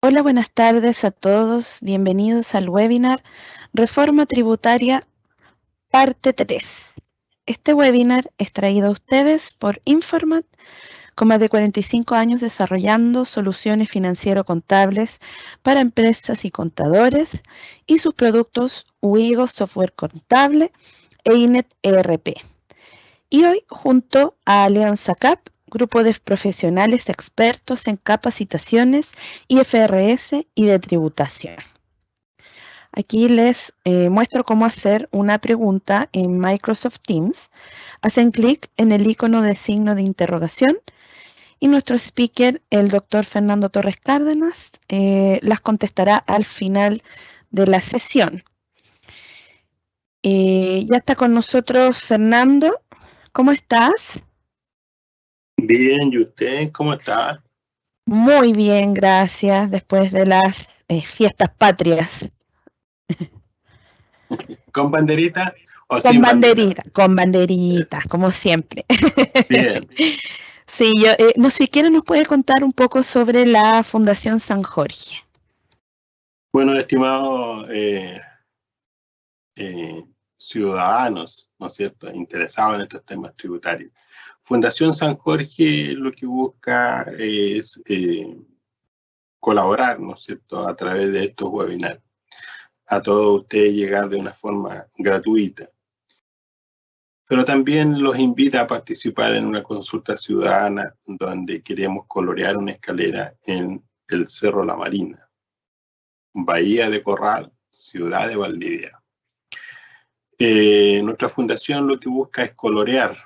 Hola, buenas tardes a todos. Bienvenidos al webinar Reforma Tributaria, parte 3. Este webinar es traído a ustedes por Informat, con más de 45 años desarrollando soluciones financiero-contables para empresas y contadores y sus productos Wigo Software Contable e Inet ERP. Y hoy, junto a Alianza CAP, grupo de profesionales expertos en capacitaciones, IFRS y de tributación. Aquí les muestro cómo hacer una pregunta en Microsoft Teams. Hacen clic en el icono de signo de interrogación y nuestro speaker, el doctor Fernando Torres Cárdenas, las contestará al final de la sesión. Ya está con nosotros Fernando. ¿Cómo estás? Bien, ¿y usted cómo está? Muy bien, gracias, después de las fiestas patrias. ¿Con banderita o Con sin bandera? banderita, con banderitas, como siempre. Bien. Sí, no sé, ¿quién nos puede contar un poco sobre la Fundación San Jorge? Bueno, estimados ciudadanos, ¿no es cierto?, interesados en estos temas tributarios. Fundación San Jorge lo que busca es colaborar, ¿no es cierto?, a través de estos webinars. A todos ustedes llegar de una forma gratuita. Pero también los invita a participar en una consulta ciudadana donde queremos colorear una escalera en el Cerro La Marina, Bahía de Corral, ciudad de Valdivia. Nuestra fundación lo que busca es colorear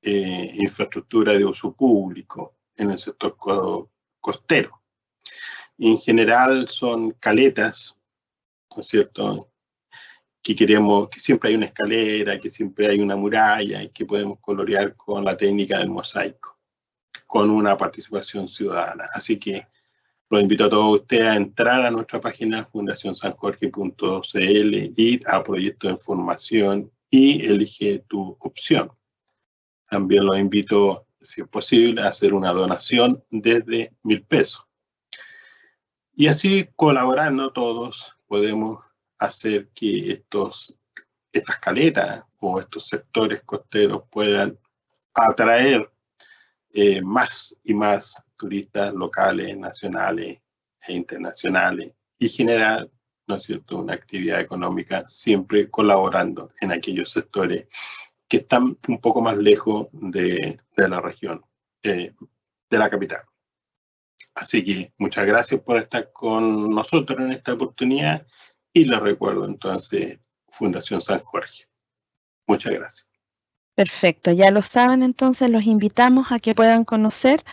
infraestructura de uso público en el sector costero. Y en general son caletas, ¿no es cierto?, que queremos, que siempre hay una escalera, que siempre hay una muralla y que podemos colorear con la técnica del mosaico, con una participación ciudadana. Así que los invito a todos ustedes a entrar a nuestra página fundacionsanjorge.cl, ir a proyecto de información y elige tu opción. También los invito, si es posible, a hacer una donación desde 1.000 pesos. Y así, colaborando todos, podemos hacer que estas caletas o estos sectores costeros puedan atraer más y más turistas locales, nacionales e internacionales y generar, ¿no es cierto?, una actividad económica, siempre colaborando en aquellos sectores que están un poco más lejos de la región, de la capital. Así que muchas gracias por estar con nosotros en esta oportunidad y les recuerdo entonces Fundación San Jorge. Muchas gracias. Perfecto, ya lo saben, entonces los invitamos a que puedan conocer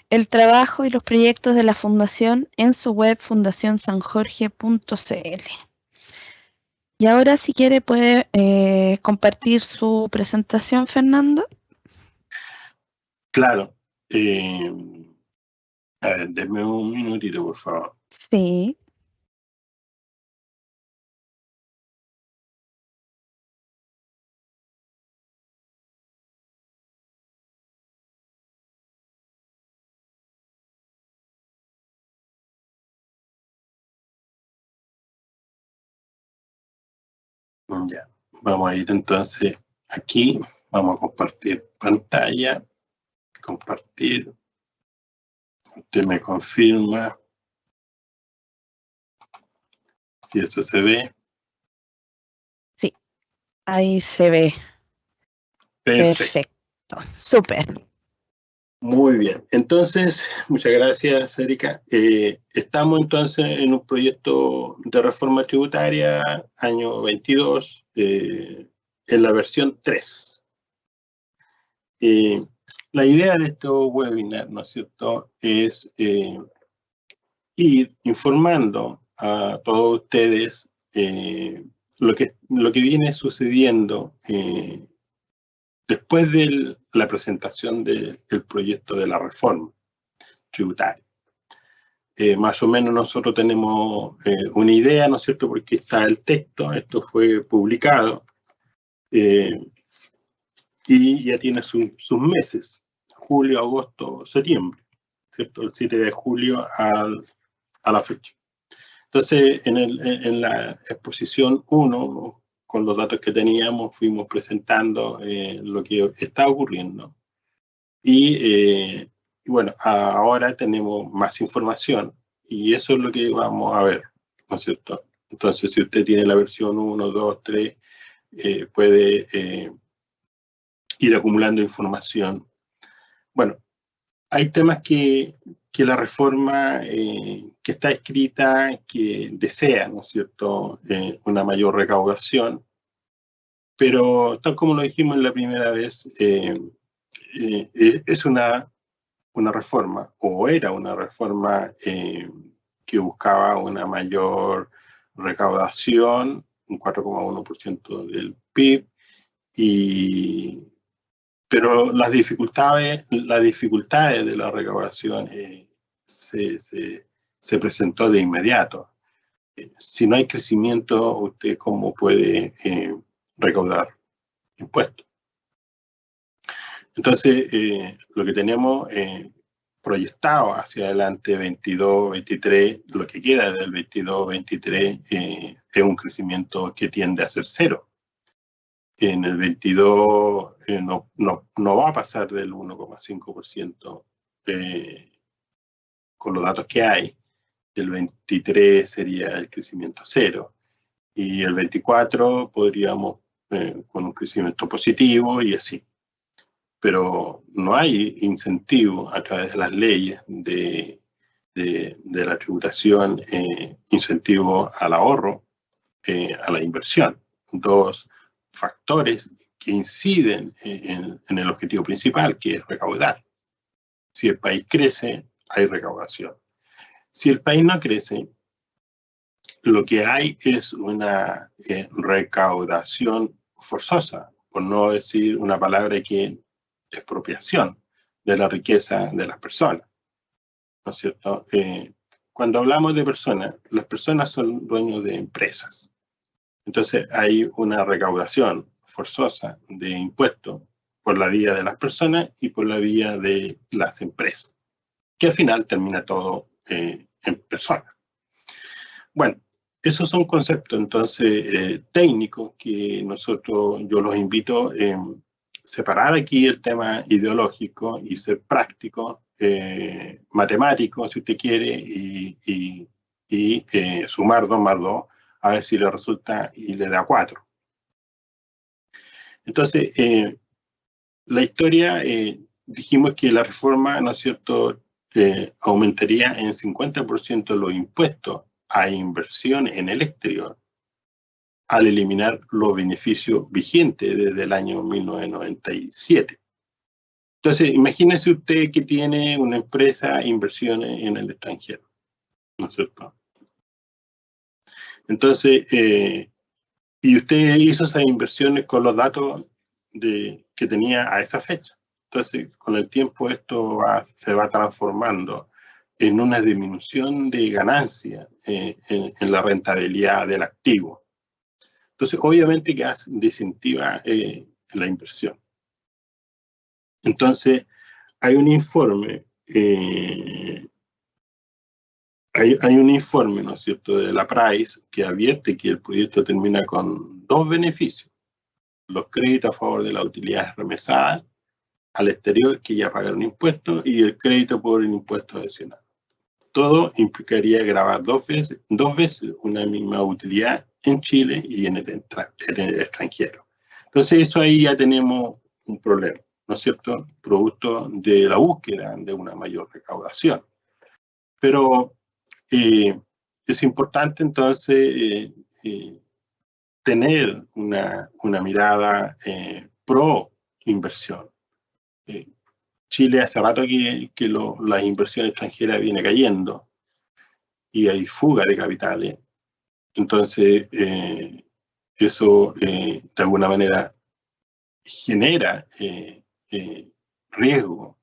el trabajo y los proyectos de la Fundación en su web fundacionsanjorge.cl. Y ahora, si quiere, puede compartir su presentación, Fernando. Claro. A ver, denme un minutito, por favor. Sí. Ya, vamos a ir entonces aquí, vamos a compartir pantalla, compartir, usted me confirma si eso se ve. Sí, ahí se ve. Perfecto. Perfecto, súper. Muy bien, entonces, muchas gracias, Erika. Estamos entonces en un proyecto de reforma tributaria, año 22, en la versión 3. La idea de este webinar, ¿no es cierto?, es ir informando a todos ustedes lo que viene sucediendo después de la presentación del proyecto de la reforma tributaria. Más o menos nosotros tenemos una idea, ¿no es cierto?, porque está el texto, esto fue publicado y ya tiene sus meses, julio, agosto, septiembre, ¿cierto? El 7 de julio al a la fecha. Entonces, en la exposición 1, con los datos que teníamos, fuimos presentando lo que está ocurriendo. Y bueno, ahora tenemos más información y eso es lo que vamos a ver, ¿no es cierto? Entonces, si usted tiene la versión 1, 2, 3, puede ir acumulando información. Bueno, hay temas que la reforma que está escrita, que desea, ¿no es cierto?, una mayor recaudación, pero tal como lo dijimos la primera vez, es una reforma, o era una reforma que buscaba una mayor recaudación, un 4,1% del PIB, pero las dificultades de la recaudación se presentó de inmediato. Si no hay crecimiento, ¿usted cómo puede recaudar impuestos? Entonces, lo que tenemos proyectado hacia adelante, 22-23, lo que queda del 22-23 es un crecimiento que tiende a ser cero. En el 22 no va a pasar del 1,5% con los datos que hay. El 23 sería el crecimiento cero. Y el 24 podríamos con un crecimiento positivo y así. Pero no hay incentivo a través de las leyes de la tributación, incentivo al ahorro, a la inversión. Dos factores que inciden en el objetivo principal, que es recaudar. Si el país crece, hay recaudación. Si el país no crece, lo que hay es una recaudación forzosa, por no decir una palabra que expropiación de la riqueza de las personas, ¿no es cierto? Cuando hablamos de personas, las personas son dueños de empresas. Entonces hay una recaudación forzosa de impuestos por la vía de las personas y por la vía de las empresas, que al final termina todo en personas. Bueno, esos son conceptos entonces técnicos que yo los invito a separar aquí el tema ideológico y ser práctico, matemático, si usted quiere, y sumar 2 más 2, a ver si le resulta y le da 4. Entonces, la historia, dijimos que la reforma, ¿no es cierto?, aumentaría en 50% los impuestos a inversión en el exterior, al eliminar los beneficios vigentes desde el año 1997. Entonces, imagínese usted que tiene una empresa inversiones en el extranjero, ¿no es cierto? Entonces, y usted hizo esas inversiones con los datos que tenía a esa fecha. Entonces, con el tiempo esto se va transformando en una disminución de ganancia en la rentabilidad del activo. Entonces, obviamente que desincentiva la inversión. Entonces, hay un informe, ¿no es cierto?, de la Price que advierte que el proyecto termina con 2 beneficios: los créditos a favor de las utilidades remesadas al exterior que ya pagaron impuestos y el crédito por el impuesto adicional. Todo implicaría grabar dos veces una misma utilidad en Chile y en el extranjero. Entonces, eso ahí ya tenemos un problema, ¿no es cierto?, producto de la búsqueda de una mayor recaudación. Pero es importante entonces tener una mirada pro inversión. Chile hace rato que las inversiones extranjeras viene cayendo y hay fuga de capitales. Entonces, eso de alguna manera genera riesgo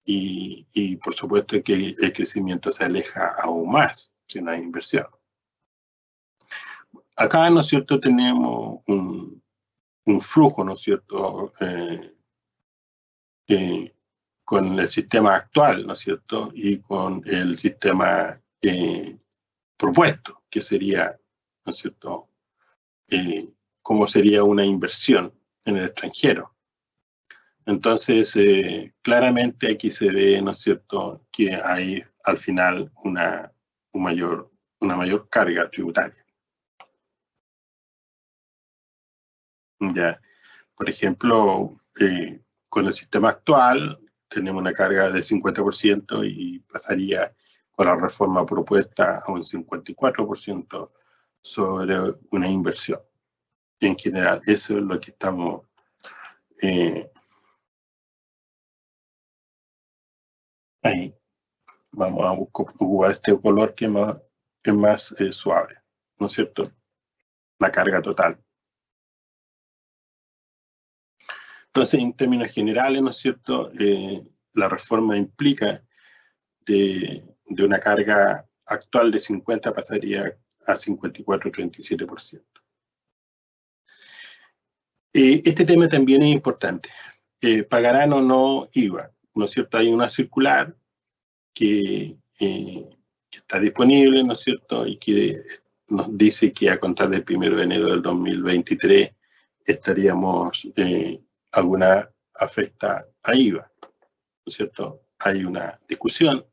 y por supuesto que el crecimiento se aleja aún más si no hay inversión. Acá, ¿no es cierto?, tenemos un flujo, ¿no es cierto?, con el sistema actual, ¿no es cierto?, y con el sistema propuesto, que sería, ¿no es cierto?, cómo sería una inversión en el extranjero. Entonces, claramente aquí se ve, ¿no es cierto?, que hay al final una mayor carga tributaria. Ya, por ejemplo, con el sistema actual tenemos una carga de 50% y pasaría con la reforma propuesta a un 54% sobre una inversión. En general, eso es lo que estamos ahí. Vamos a ocupar este color que es más suave, ¿no es cierto? La carga total. Entonces, en términos generales, ¿no es cierto?, la reforma implica de una carga actual de 50 pasaría a 54,37%. Este tema también es importante. ¿Pagarán o no IVA? ¿No es cierto? Hay una circular que está disponible, ¿no es cierto?, y que nos dice que a contar del 1 de enero del 2023 estaríamos, alguna afecta a IVA, ¿no es cierto? Hay una discusión,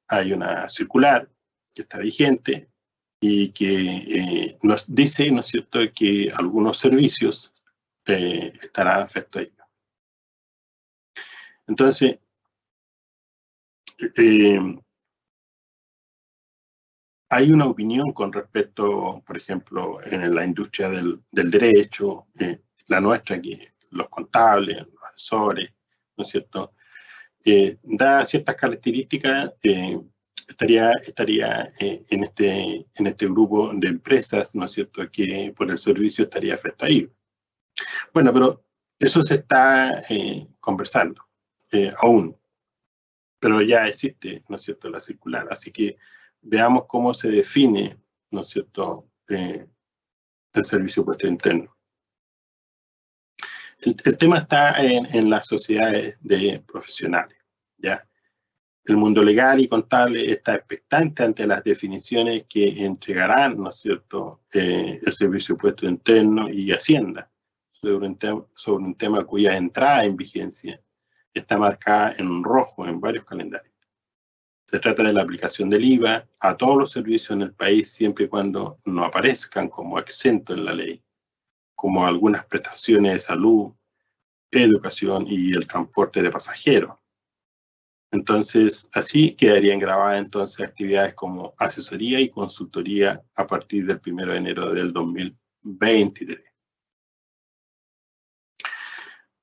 hay una circular que está vigente y que nos dice, ¿no es cierto?, que algunos servicios estarán afectos a IVA. Entonces, hay una opinión con respecto, por ejemplo, en la industria del derecho, la nuestra, que los contables, los asesores, ¿no es cierto?, da ciertas características, estaría en este grupo de empresas, ¿no es cierto?, que por el servicio estaría afectado a IVA. Bueno, pero eso se está conversando aún, pero ya existe, ¿no es cierto?, la circular, así que veamos cómo se define, ¿no es cierto?, el servicio de puesto interno. El tema está en las sociedades de profesionales, ¿ya? El mundo legal y contable está expectante ante las definiciones que entregarán, ¿no es cierto?, el servicio de puesto interno y Hacienda sobre un tema cuya entrada en vigencia está marcada en rojo en varios calendarios. Se trata de la aplicación del IVA a todos los servicios en el país siempre y cuando no aparezcan como exentos en la ley, como algunas prestaciones de salud, educación y el transporte de pasajeros. Entonces, así quedarían grabadas entonces actividades como asesoría y consultoría a partir del 1 de enero del 2023.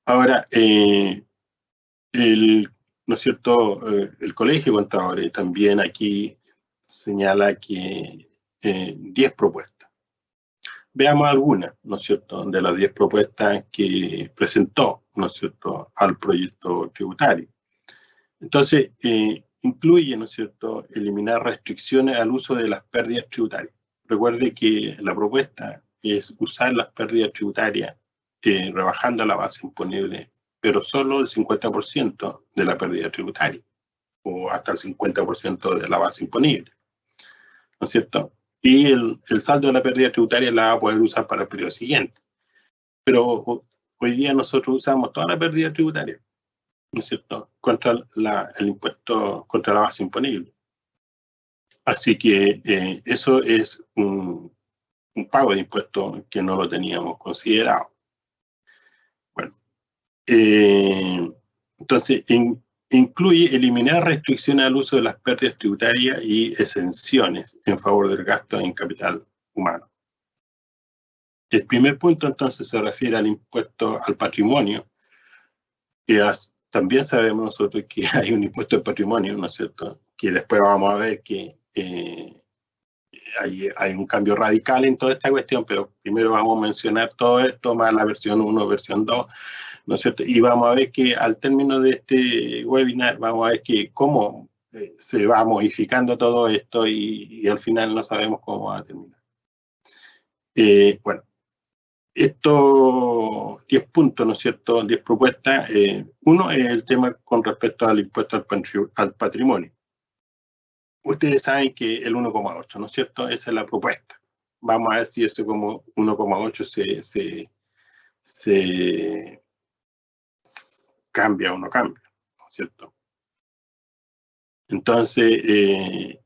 Ahora, ¿no es cierto?, el Colegio de Contadores también aquí señala que 10 propuestas. Veamos algunas, ¿no es cierto?, de las 10 propuestas que presentó, ¿no es cierto?, al proyecto tributario. Entonces, incluye, ¿no es cierto?, eliminar restricciones al uso de las pérdidas tributarias. Recuerde que la propuesta es usar las pérdidas tributarias rebajando la base imponible, pero solo el 50% de la pérdida tributaria, o hasta el 50% de la base imponible, ¿no es cierto? Y el saldo de la pérdida tributaria la va a poder usar para el periodo siguiente. Pero hoy día nosotros usamos toda la pérdida tributaria, ¿no es cierto?, contra el impuesto, contra la base imponible. Así que eso es un pago de impuestos que no lo teníamos considerado. Bueno, entonces incluye eliminar restricciones al uso de las pérdidas tributarias y exenciones en favor del gasto en capital humano. El primer punto entonces se refiere al impuesto al patrimonio, que también sabemos nosotros que hay un impuesto de patrimonio, ¿no es cierto?, que después vamos a ver que hay un cambio radical en toda esta cuestión, pero primero vamos a mencionar todo esto, más la versión 1, versión 2, ¿no es cierto?, y vamos a ver que al término de este webinar vamos a ver que cómo se va modificando todo esto y al final no sabemos cómo va a terminar. Bueno, estos 10 puntos, ¿no es cierto?, 10 propuestas. Uno es el tema con respecto al impuesto al patrimonio. ustedes saben que el 1,8, ¿no es cierto? Esa es la propuesta. Vamos a ver si ese como 1,8 se cambia o no cambia, ¿no es cierto? Entonces,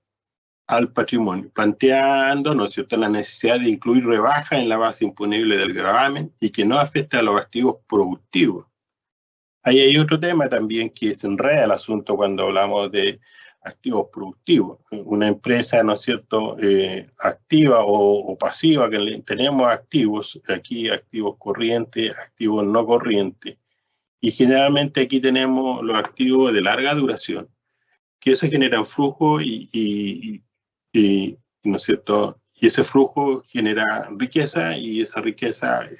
al patrimonio, planteando, ¿no es cierto?, la necesidad de incluir rebajas en la base imponible del gravamen y que no afecte a los activos productivos. Ahí hay otro tema también que se enreda el asunto cuando hablamos de activos productivos. Una empresa, ¿no es cierto?, activa o pasiva, que tenemos activos, aquí activos corrientes, activos no corrientes, y generalmente aquí tenemos los activos de larga duración, que eso genera flujo y ¿no es cierto?, y ese flujo genera riqueza, y esa riqueza,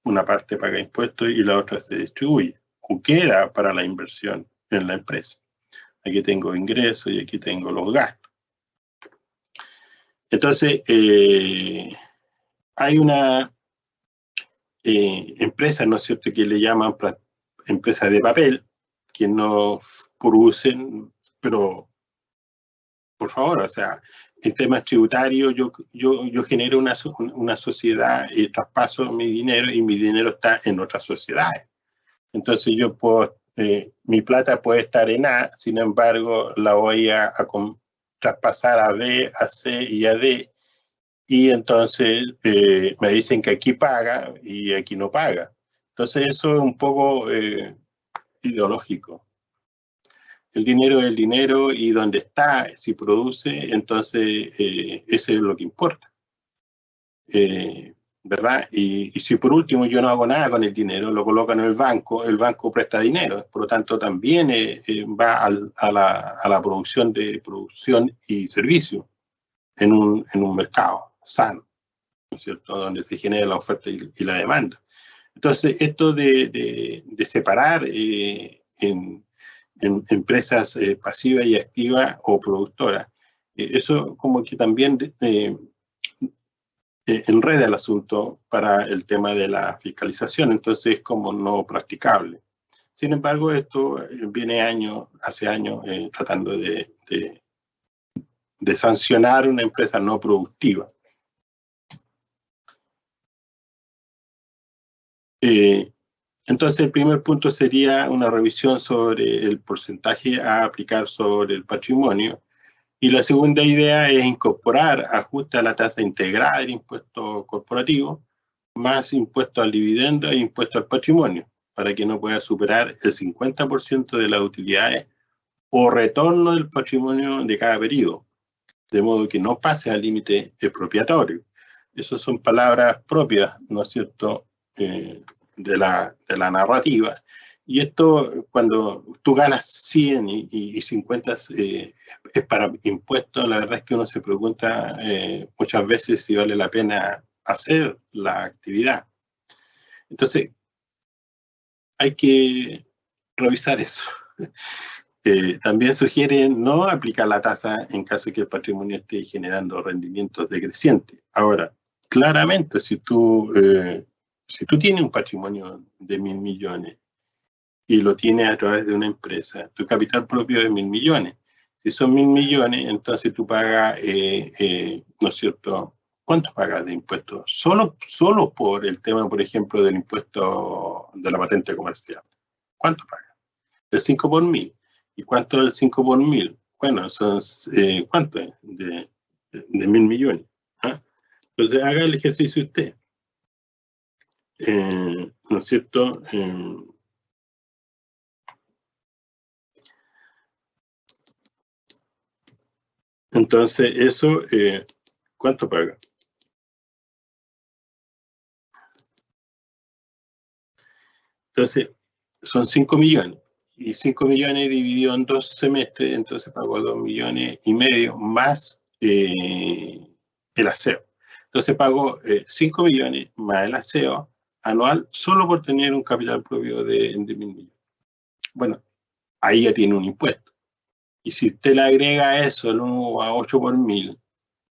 una parte paga impuestos y la otra se distribuye o queda para la inversión en la empresa. Aquí tengo ingresos y aquí tengo los gastos. Entonces, hay una empresa, ¿no es cierto?, que le llaman empresas de papel, que no producen, pero por favor, o sea, en temas tributarios yo genero una sociedad y traspaso mi dinero, y mi dinero está en otras sociedades. Entonces yo puedo, mi plata puede estar en A, sin embargo la voy a traspasar a B, a C y a D, y entonces me dicen que aquí paga y aquí no paga. Entonces eso es un poco ideológico. El dinero es el dinero, y donde está, si produce, entonces eso es lo que importa. ¿Verdad? Y si por último yo no hago nada con el dinero, lo coloco en el banco presta dinero, por lo tanto también va a la producción y servicio en un mercado sano, ¿no es cierto?, donde se genera la oferta y la demanda. Entonces, esto de separar en empresas pasivas y activas o productoras, eso como que también enreda el asunto para el tema de la fiscalización, entonces es como no practicable. Sin embargo, esto viene hace años tratando de sancionar una empresa no productiva. Entonces, el primer punto sería una revisión sobre el porcentaje a aplicar sobre el patrimonio. Y la segunda idea es incorporar ajuste a la tasa integrada del impuesto corporativo, más impuesto al dividendo e impuesto al patrimonio, para que no pueda superar el 50% de las utilidades o retorno del patrimonio de cada periodo, de modo que no pase al límite expropiatorio. Esas son palabras propias, ¿no es cierto?, de la narrativa. Y esto, cuando tú ganas 100 y 50 es para impuestos, la verdad es que uno se pregunta muchas veces si vale la pena hacer la actividad. Entonces, hay que revisar eso. También sugiere no aplicar la tasa en caso de que el patrimonio esté generando rendimientos decrecientes. Ahora, claramente, si tú tienes un patrimonio de 1.000 millones y lo tienes a través de una empresa, tu capital propio es 1.000 millones. Si son 1.000 millones, entonces tú pagas, ¿no es cierto?, ¿cuánto pagas de impuestos? Solo por el tema, por ejemplo, del impuesto de la patente comercial. ¿Cuánto pagas? El 5 por 1.000. ¿Y cuánto es el 5 por 1.000? Bueno, son, ¿cuánto es? De 1.000 millones. ¿Ah? Entonces, haga el ejercicio usted. ¿No es cierto? Entonces, eso, ¿cuánto paga? Entonces, son 5 millones. Y 5 millones dividido en 2 semestres, entonces pago 2,5 millones más el aseo. Entonces pago 5 millones más el aseo anual solo por tener un capital propio de 1.000 millones. Bueno, ahí ya tiene un impuesto. Y si usted le agrega a eso el 1,8 por 1.000,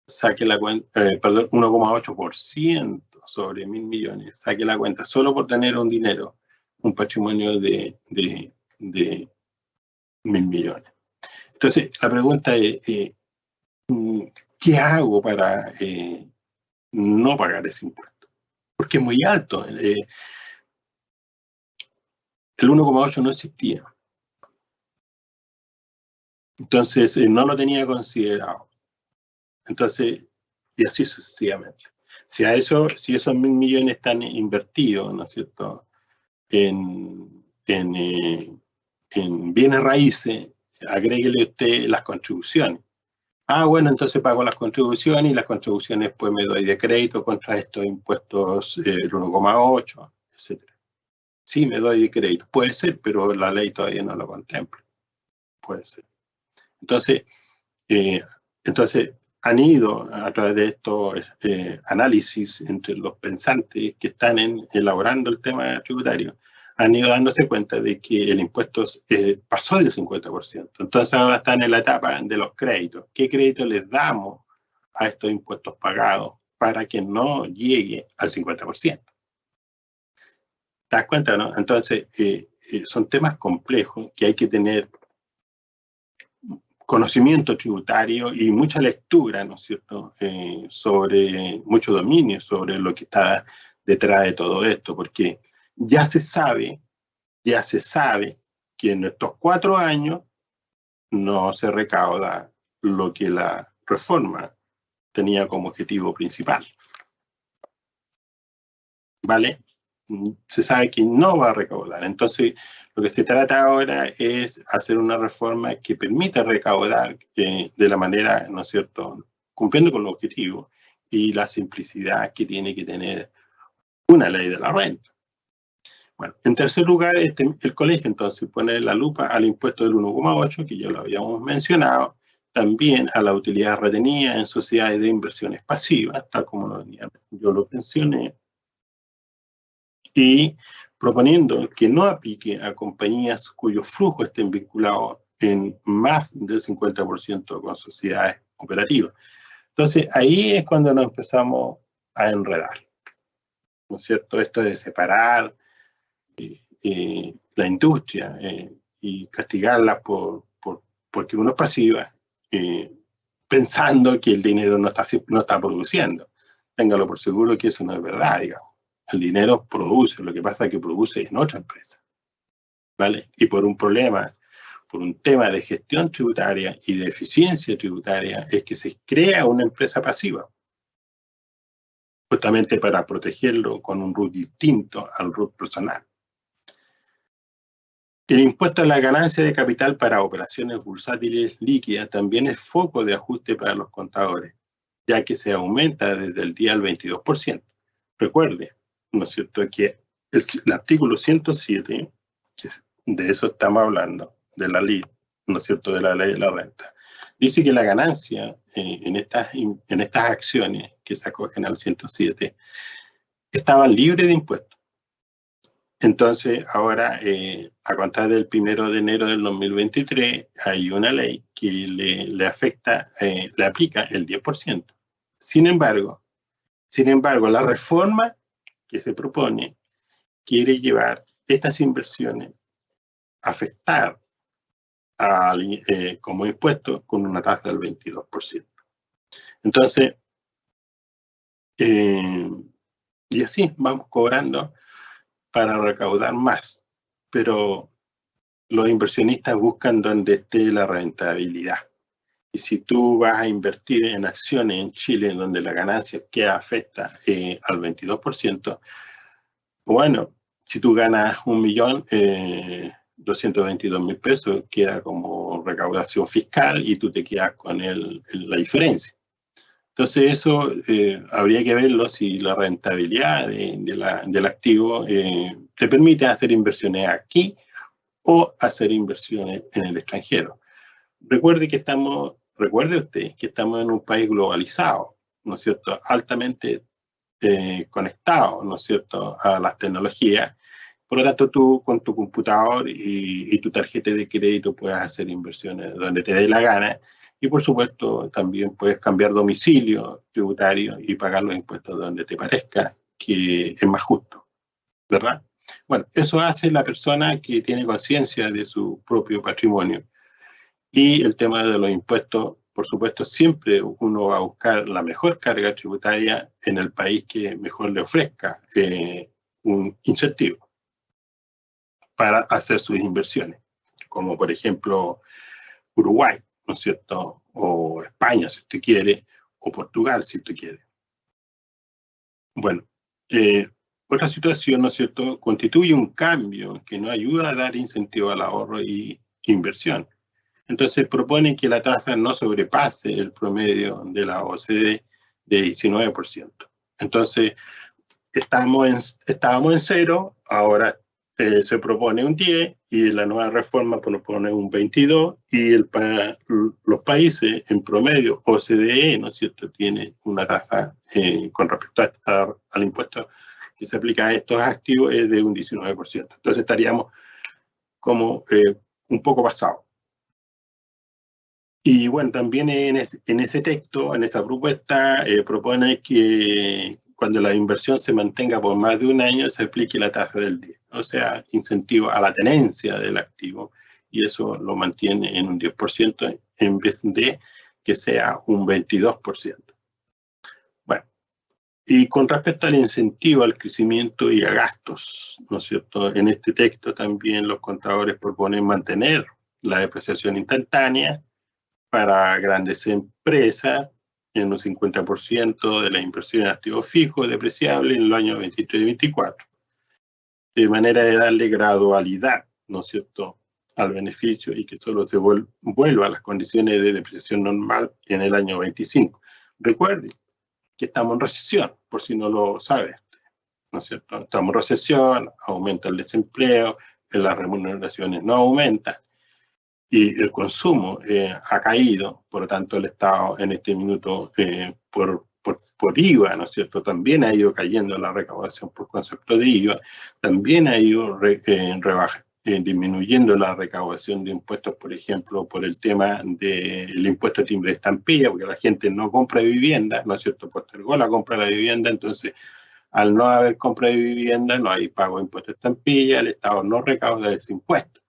saque la cuenta, perdón, 1,8% sobre 1.000 millones, saque la cuenta solo por tener un dinero, un patrimonio de 1.000 millones. Entonces, la pregunta es, ¿qué hago para no pagar ese impuesto? Porque es muy alto. El 1,8 no existía. Entonces, no lo tenía considerado. Entonces, y así sucesivamente. Si esos 1.000 millones están invertidos, ¿no es cierto?, en bienes raíces, agréguele usted las contribuciones. Bueno, entonces pago las contribuciones y las contribuciones pues me doy de crédito contra estos impuestos, el 1,8, etc. Sí, me doy de crédito. Puede ser, pero la ley todavía no lo contempla. Puede ser. Entonces han ido a través de estos análisis entre los pensantes que están elaborando el tema tributario, han ido dándose cuenta de que el impuesto pasó del 50%. Entonces ahora están en la etapa de los créditos. ¿Qué crédito les damos a estos impuestos pagados para que no llegue al 50%? ¿Te das cuenta, no? Entonces son temas complejos que hay que tener conocimiento tributario y mucha lectura, ¿no es cierto?, sobre mucho dominio sobre lo que está detrás de todo esto, porque ya se sabe que en estos 4 años no se recauda lo que la reforma tenía como objetivo principal. ¿Vale? Se sabe que no va a recaudar. Entonces, lo que se trata ahora es hacer una reforma que permita recaudar de la manera, ¿no es cierto?, cumpliendo con los objetivos y la simplicidad que tiene que tener una ley de la renta. Bueno, en tercer lugar, el colegio entonces pone la lupa al impuesto del 1,8, que ya lo habíamos mencionado, también a la utilidad retenida en sociedades de inversiones pasivas, tal como yo lo mencioné, y proponiendo que no aplique a compañías cuyos flujos estén vinculados en más del 50% con sociedades operativas. Entonces, ahí es cuando nos empezamos a enredar, ¿no es cierto? Esto de separar la industria y castigarla porque uno es pasiva, pensando que el dinero no está produciendo. Téngalo por seguro que eso no es verdad, digamos. El dinero produce, lo que pasa es que produce en otra empresa, ¿vale? Y por un tema de gestión tributaria y de eficiencia tributaria, es que se crea una empresa pasiva, justamente para protegerlo con un RUT distinto al RUT personal. El impuesto a la ganancia de capital para operaciones bursátiles líquidas también es foco de ajuste para los contadores, ya que se aumenta desde el día al 22%. Recuerde, ¿no es cierto?, que el artículo 107, que de eso estamos hablando, de la ley, ¿no es cierto?, de la ley de la renta, dice que la ganancia en estas acciones que se acogen al 107 estaban libres de impuestos. Entonces, ahora, a contar del 1 de enero del 2023, hay una ley que le afecta, le aplica el 10%. Sin embargo, la reforma que se propone quiere llevar estas inversiones a afectar como impuesto con una tasa del 22%. Entonces, y así vamos cobrando para recaudar más, pero los inversionistas buscan donde esté la rentabilidad. Y si tú vas a invertir en acciones en Chile, en donde la ganancia queda afecta al 22%, bueno, si tú ganas 1.222.000 pesos, queda como recaudación fiscal y tú te quedas con la diferencia. Entonces eso habría que verlo si la rentabilidad del activo te permite hacer inversiones aquí o hacer inversiones en el extranjero. Recuerde usted que estamos en un país globalizado, ¿no es cierto?, altamente conectado, ¿no es cierto?, a las tecnologías. Por lo tanto, tú con tu computador y tu tarjeta de crédito puedes hacer inversiones donde te dé la gana. Y por supuesto, también puedes cambiar domicilio tributario y pagar los impuestos donde te parezca que es más justo, ¿verdad? Bueno, eso hace la persona que tiene conciencia de su propio patrimonio. Y el tema de los impuestos por supuesto, siempre uno va a buscar la mejor carga tributaria en el país que mejor le ofrezca un incentivo para hacer sus inversiones, como por ejemplo Uruguay, ¿no es cierto? O España, si usted quiere, o Portugal, si usted quiere. Bueno, otra situación, ¿no es cierto?, constituye un cambio que no ayuda a dar incentivo al ahorro y inversión. Entonces propone que la tasa no sobrepase el promedio de la OCDE de 19%. Entonces, estábamos en 0, ahora se propone un 10 y la nueva reforma propone un 22 y los países en promedio OCDE, ¿no es cierto?, tiene una tasa con respecto al impuesto que se aplica a estos activos es de un 19%. Entonces estaríamos como un poco pasados. Y bueno, también en ese texto, en esa propuesta, propone que cuando la inversión se mantenga por más de un año se aplique la tasa del 10, o sea, incentivo a la tenencia del activo, y eso lo mantiene en un 10% en vez de que sea un 22%. Bueno, y con respecto al incentivo al crecimiento y a gastos, ¿no es cierto? En este texto también los contadores proponen mantener la depreciación instantánea para grandes empresas en un 50% de la inversión en activos fijos depreciables en los años 23 y 24, de manera de darle gradualidad, ¿no es cierto?, al beneficio y que solo se vuelva a las condiciones de depreciación normal en el año 25. Recuerden que estamos en recesión, por si no lo sabe, ¿no es cierto? Estamos en recesión, aumenta el desempleo, las remuneraciones no aumentan, y el consumo ha caído, por lo tanto el Estado en este minuto por IVA, ¿no es cierto?, también ha ido cayendo la recaudación por concepto de IVA, también ha ido disminuyendo la recaudación de impuestos, por ejemplo, por el tema del impuesto de timbre de estampilla, porque la gente no compra vivienda, ¿no es cierto?, postergó la compra de la vivienda, entonces al no haber compra de vivienda no hay pago de impuesto de estampilla, el Estado no recauda ese impuesto,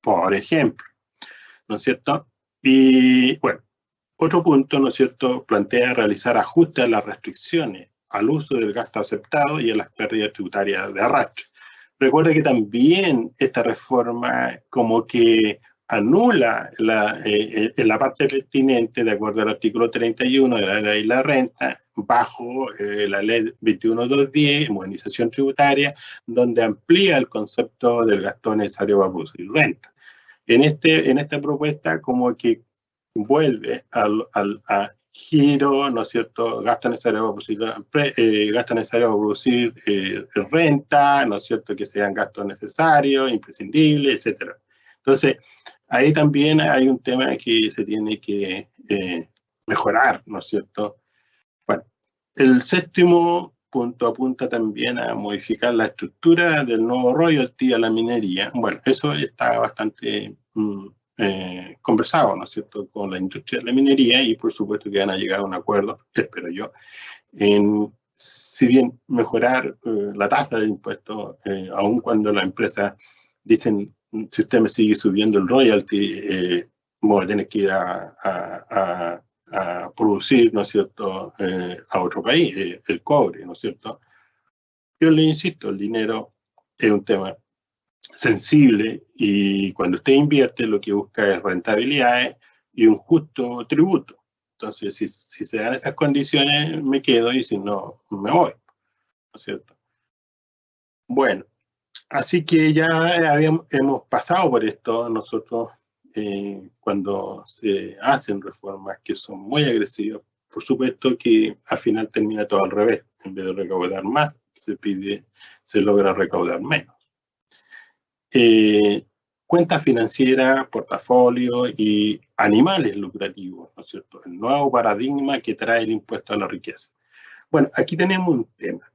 por ejemplo, ¿no es cierto? Y bueno, otro punto, ¿no es cierto?, plantea realizar ajustes a las restricciones al uso del gasto aceptado y a las pérdidas tributarias de arrastre. Recuerda que también esta reforma como que anula en la parte pertinente, de acuerdo al artículo 31 de la ley de la renta, bajo la ley 21.210, modernización tributaria, donde amplía el concepto del gasto necesario para producir renta. En esta propuesta como que vuelve a giro, ¿no es cierto?, gasto necesario para producir renta, ¿no es cierto?, que sean gastos necesarios, imprescindibles, etc. Entonces, ahí también hay un tema que se tiene que mejorar, ¿no es cierto? Bueno, el séptimo punto apunta también a modificar la estructura del nuevo royalty a la minería. Bueno, eso está bastante conversado, ¿no es cierto?, con la industria de la minería y por supuesto que van a llegar a un acuerdo, espero yo, en, si bien mejorar la tasa de impuestos, aun cuando las empresas dicen, si usted me sigue subiendo el royalty, voy a tener que ir a producir, ¿no es cierto?, a otro país, el cobre, ¿no es cierto? Yo le insisto, el dinero es un tema sensible y cuando usted invierte lo que busca es rentabilidades y un justo tributo. Entonces, si se dan esas condiciones, me quedo y si no, me voy, ¿no es cierto? Bueno, así que ya hemos pasado por esto nosotros cuando se hacen reformas que son muy agresivas. Por supuesto que al final termina todo al revés. En vez de recaudar más, se logra recaudar menos. Cuenta financiera, portafolio y animales lucrativos, ¿no es cierto? El nuevo paradigma que trae el impuesto a la riqueza. Bueno, aquí tenemos un tema.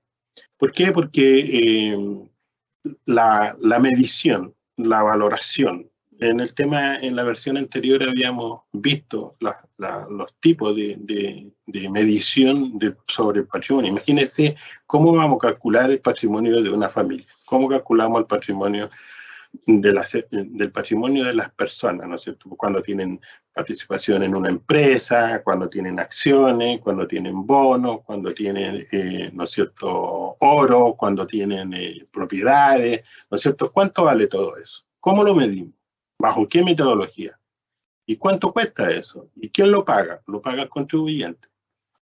¿Por qué? Porque la medición, la valoración, en la versión anterior habíamos visto los tipos de medición sobre el patrimonio. Imagínense cómo vamos a calcular el patrimonio de una familia, cómo calculamos el patrimonio del patrimonio de las personas, ¿no es cierto? Cuando tienen participación en una empresa, cuando tienen acciones, cuando tienen bonos, cuando tienen, ¿no es cierto?, oro, cuando tienen propiedades, ¿no es cierto? ¿Cuánto vale todo eso? ¿Cómo lo medimos? ¿Bajo qué metodología? ¿Y cuánto cuesta eso? ¿Y quién lo paga? Lo paga el contribuyente.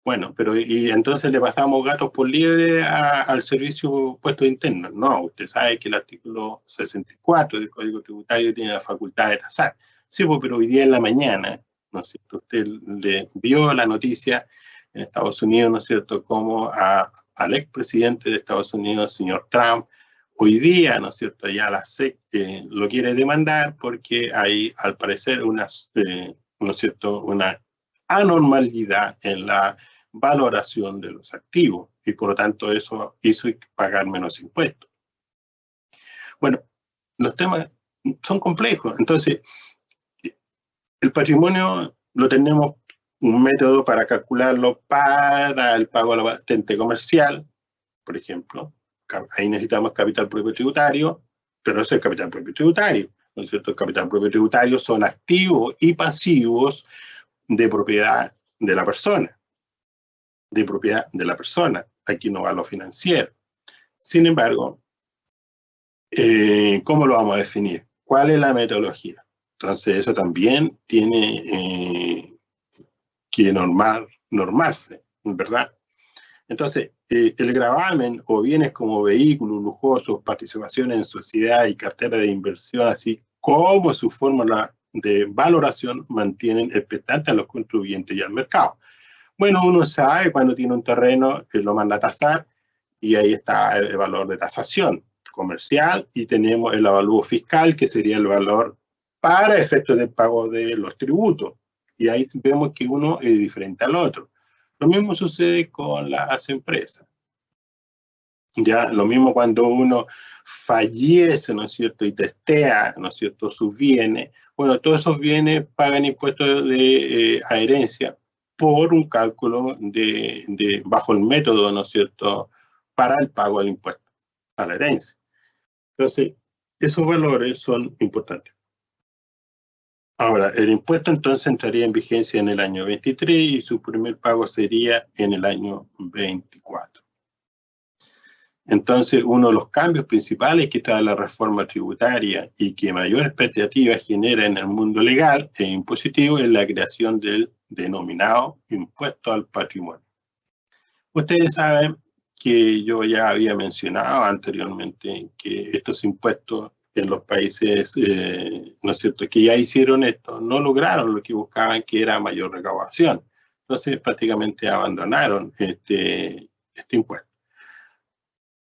Bueno, pero y entonces le pasamos gatos por liebre al servicio puesto interno. No, usted sabe que el artículo 64 del Código Tributario tiene la facultad de tasar. Sí, pues, pero hoy día en la mañana, ¿no es cierto? Usted le vio la noticia en Estados Unidos, ¿no es cierto?, como al expresidente de Estados Unidos, señor Trump, hoy día, ¿no es cierto?, ya la SEC lo quiere demandar porque hay, al parecer, ¿no es cierto?, una anormalidad en la valoración de los activos y por lo tanto eso hizo pagar menos impuestos. Bueno, los temas son complejos, entonces el patrimonio lo tenemos un método para calcularlo para el pago de la patente comercial, por ejemplo, ahí necesitamos capital propio tributario, pero ese es el capital propio tributario, ¿no es cierto? El capital propio tributario son activos y pasivos de propiedad de la persona. Aquí no va lo financiero. Sin embargo, ¿cómo lo vamos a definir? ¿Cuál es la metodología? Entonces, eso también tiene que normarse, ¿verdad? Entonces, el gravamen o bienes como vehículos lujosos, participaciones en sociedad y cartera de inversión, así como su fórmula de valoración, mantienen expectantes a los contribuyentes y al mercado. Bueno, uno sabe cuando tiene un terreno, lo manda a tasar y ahí está el valor de tasación comercial y tenemos el avalúo fiscal, que sería el valor para efectos de pago de los tributos. Y ahí vemos que uno es diferente al otro. Lo mismo sucede con las empresas. Ya, lo mismo cuando uno fallece, ¿no es cierto?, y testea, ¿no es cierto?, sus bienes. Bueno, todos esos bienes pagan impuestos a herencia por un cálculo bajo el método, ¿no es cierto?, para el pago del impuesto a la herencia. Entonces, esos valores son importantes. Ahora, el impuesto entonces entraría en vigencia en el año 23 y su primer pago sería en el año 24. Entonces, uno de los cambios principales que trae la reforma tributaria y que mayor expectativa genera en el mundo legal e impositivo es la creación del denominado impuesto al patrimonio. Ustedes saben que yo ya había mencionado anteriormente que estos impuestos en los países, ¿no es cierto?, que ya hicieron esto, no lograron lo que buscaban, que era mayor recaudación. Entonces, prácticamente abandonaron este impuesto.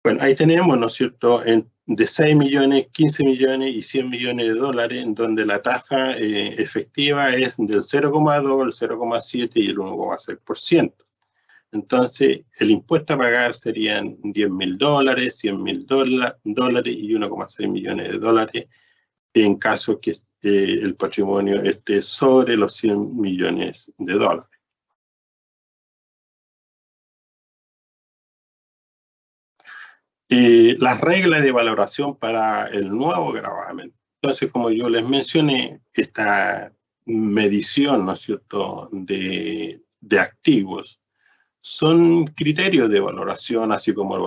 Bueno, ahí tenemos, ¿no es cierto?, de 6 millones, 15 millones y 100 millones de dólares, en donde la tasa efectiva es del 0,2, el 0,7 y el 1,6%. Entonces, el impuesto a pagar serían $10.000, 100.000 dólares y 1,6 millones de dólares en caso que el patrimonio esté sobre los 100 millones de dólares. Las reglas de valoración para el nuevo gravamen. Entonces, como yo les mencioné, esta medición, ¿no es cierto?, de activos son criterios de valoración, así como el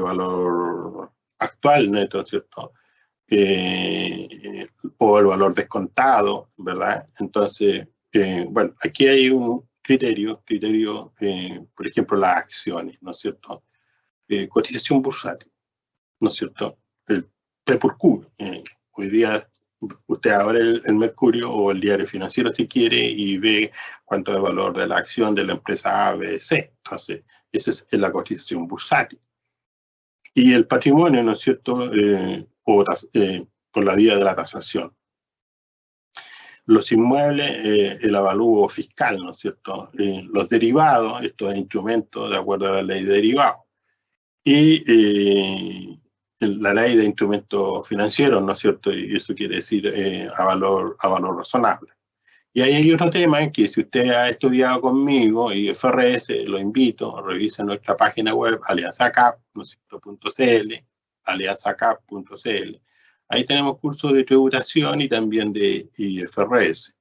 valor actual neto, ¿cierto?, o el valor descontado, ¿verdad? Entonces, bueno, aquí hay un criterio, por ejemplo, las acciones, ¿no es cierto?, cotización bursátil, ¿no es cierto?, el P por Q. Hoy día usted abre el Mercurio o el diario financiero si quiere y ve cuánto es el valor de la acción de la empresa A, B, C. Entonces, esa es la cotización bursátil. Y el patrimonio, ¿no es cierto?, por la vía de la tasación. Los inmuebles, el avalúo fiscal, ¿no es cierto?, los derivados, estos instrumentos de acuerdo a la ley de derivados. Y la ley de instrumentos financieros, ¿no es cierto? Y eso quiere decir a valor razonable. Y ahí hay otro tema que si usted ha estudiado conmigo y FRS, lo invito, revise nuestra página web alianzacap.cl, alianzacap.cl. Ahí tenemos cursos de tributación y también de IFRS.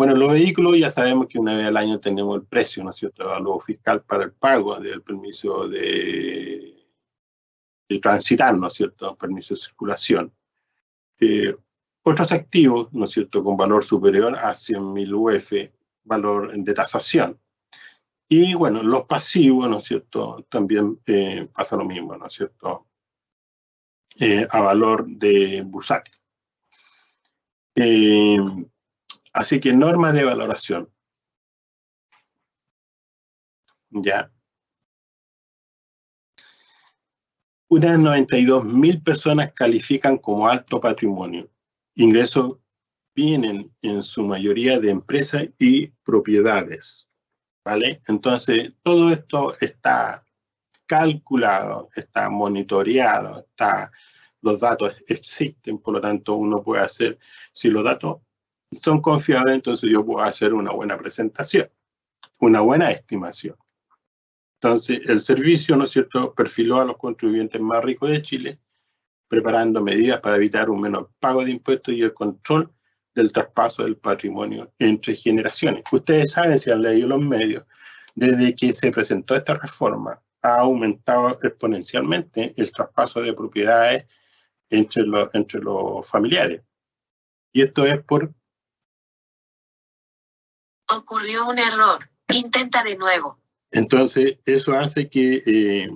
Bueno, los vehículos ya sabemos que una vez al año tenemos el precio, ¿no es cierto?, evaluado fiscal para el pago del permiso de transitar, ¿no es cierto?, permiso de circulación. Otros activos, ¿no es cierto?, con valor superior a 100.000 UF, valor de tasación. Y bueno, los pasivos, ¿no es cierto?, también pasa lo mismo, ¿no es cierto?, a valor de bursátil. Así que normas de valoración. Ya. Unas 92.000 personas califican como alto patrimonio. Ingresos vienen en su mayoría de empresas y propiedades, ¿vale? Entonces, todo esto está calculado, está monitoreado, los datos existen, por lo tanto uno puede hacer, si los datos son confiables, entonces yo puedo hacer una buena presentación, una buena estimación. Entonces, el servicio, ¿no es cierto?, perfiló a los contribuyentes más ricos de Chile, preparando medidas para evitar un menor pago de impuestos y el control del traspaso del patrimonio entre generaciones. Ustedes saben, si han leído los medios, desde que se presentó esta reforma, ha aumentado exponencialmente el traspaso de propiedades entre los familiares. Y esto es por... Ocurrió un error. Intenta de nuevo. Entonces, eso hace que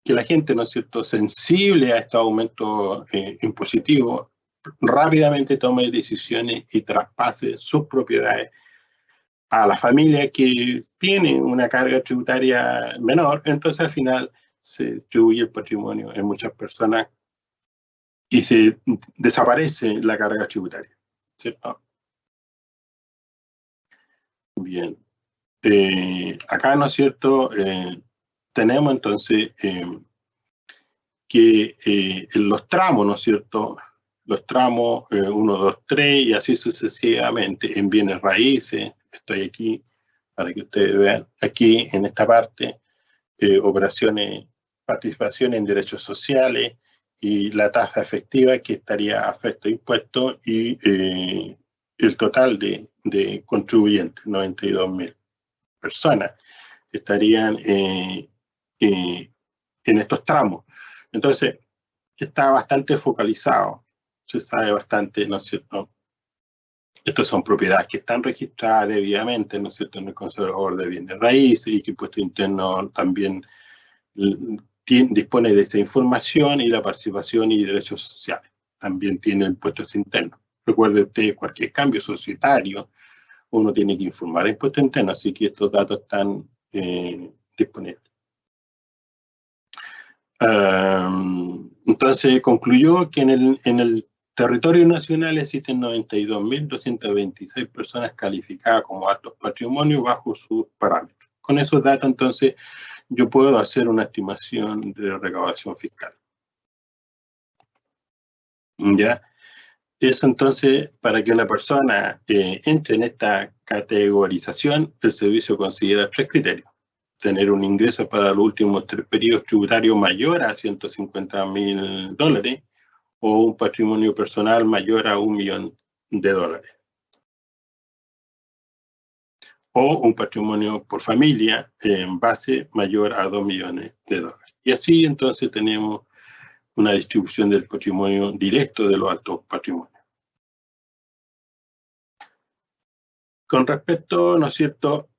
la gente, ¿no es cierto?, sensible a estos aumentos impositivos, rápidamente tome decisiones y traspase sus propiedades a la familia que tiene una carga tributaria menor. Entonces, al final, se distribuye el patrimonio en muchas personas y se desaparece la carga tributaria, ¿cierto? Bien. Acá, ¿no es cierto?, tenemos entonces que en los tramos, ¿no es cierto?, los tramos 1, 2, 3 y así sucesivamente en bienes raíces. Estoy aquí para que ustedes vean, aquí en esta parte, operaciones, participación en derechos sociales y la tasa efectiva que estaría afecto a impuestos y el total de contribuyentes, 92.000 personas, estarían en estos tramos. Entonces, está bastante focalizado, se sabe bastante, ¿no es cierto? Estas son propiedades que están registradas debidamente, ¿no es cierto?, en el Conservador de Bienes Raíces y que el Impuesto Interno también dispone de esa información, y la participación y derechos sociales también tiene el Impuesto Interno. Recuerde usted, cualquier cambio societario, uno tiene que informar al Impuesto Interno, así que estos datos están disponibles. Entonces concluyó que en el territorio nacional existen 92.226 personas calificadas como altos patrimonios bajo sus parámetros. Con esos datos, entonces, yo puedo hacer una estimación de recaudación fiscal. ¿Ya? Eso, entonces, para que una persona entre en esta categorización, el servicio considera 3 criterios. Tener un ingreso para los últimos 3 periodos tributarios mayor a $150.000 o un patrimonio personal mayor a $1 millón. O un patrimonio por familia en base mayor a $2 millones. Y así entonces tenemos una distribución del patrimonio directo de los altos patrimonios. Con respecto, ¿no es cierto?,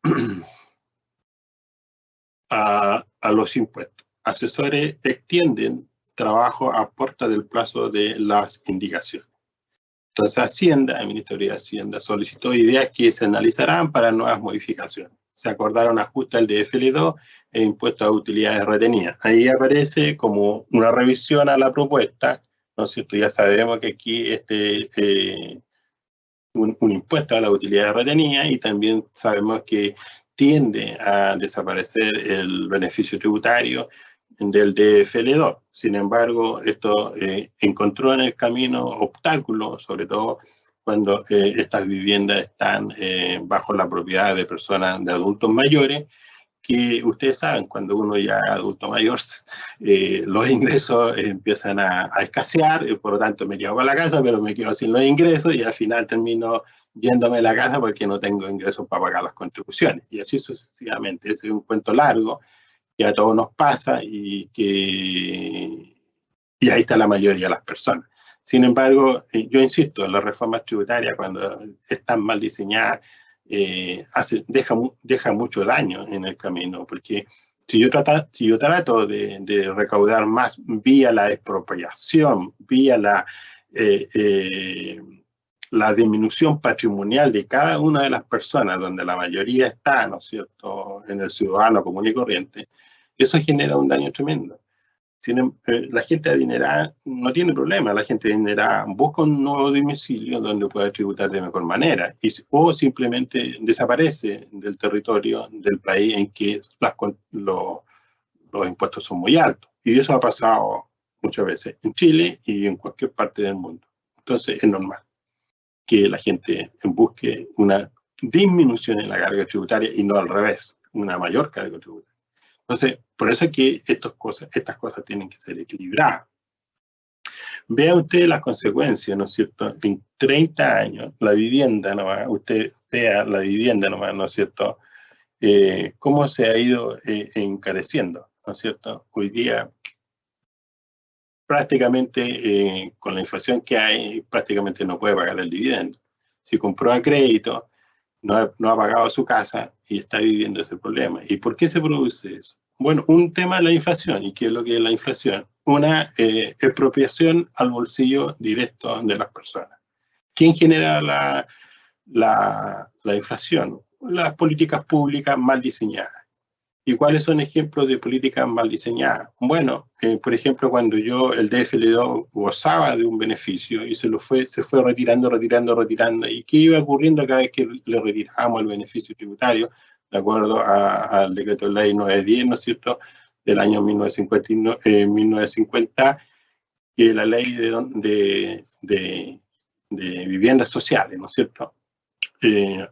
a los impuestos, asesores extienden trabajo a puerta del plazo de las indicaciones. Entonces, Hacienda, el Ministerio de Hacienda, solicitó ideas que se analizarán para nuevas modificaciones. Se acordaron ajustes al DFL2 e impuestos a utilidades retenidas. Ahí aparece como una revisión a la propuesta, ¿no es cierto? Ya sabemos que aquí un impuesto a la utilidad retenida, y también sabemos que tiende a desaparecer el beneficio tributario del DFL2. Sin embargo, esto encontró en el camino obstáculos, sobre todo cuando estas viviendas están bajo la propiedad de personas, de adultos mayores, que ustedes saben, cuando uno ya es adulto mayor, los ingresos empiezan a escasear, por lo tanto me quedo con la casa, pero me quedo sin los ingresos y al final termino yéndome de la casa porque no tengo ingresos para pagar las contribuciones. Y así sucesivamente. Ese es un cuento largo que a todos nos pasa y ahí está la mayoría de las personas. Sin embargo, yo insisto, las reformas tributarias, cuando están mal diseñadas, deja mucho daño en el camino, porque si yo trato de recaudar más vía la expropiación, vía la disminución patrimonial de cada una de las personas, donde la mayoría está, ¿no es cierto?, en el ciudadano común y corriente, eso genera un daño tremendo. La gente adinerada no tiene problema, la gente adinerada busca un nuevo domicilio donde pueda tributar de mejor manera, o simplemente desaparece del territorio del país en que los impuestos son muy altos. Y eso ha pasado muchas veces en Chile y en cualquier parte del mundo. Entonces es normal que la gente busque una disminución en la carga tributaria y no al revés, una mayor carga tributaria. Entonces, por eso es que estas cosas tienen que ser equilibradas. Vea usted las consecuencias, ¿no es cierto? En 30 años, la vivienda nomás, usted vea la vivienda nomás, ¿no es cierto? Cómo se ha ido encareciendo, ¿no es cierto? Hoy día, prácticamente, con la inflación que hay, prácticamente no puede pagar el dividendo. Si compró a crédito, no ha pagado su casa y está viviendo ese problema. ¿Y por qué se produce eso? Bueno, un tema es la inflación. ¿Y qué es lo que es la inflación? Una expropiación al bolsillo directo de las personas. ¿Quién genera la inflación? Las políticas públicas mal diseñadas. ¿Y cuáles son ejemplos de políticas mal diseñadas? Bueno, por ejemplo, cuando el DFL2 gozaba de un beneficio y se fue retirando, ¿y qué iba ocurriendo cada vez que le retirábamos el beneficio tributario? De acuerdo al decreto de ley 910, ¿no es cierto?, del año 1950, que es la ley de viviendas sociales, ¿no es cierto?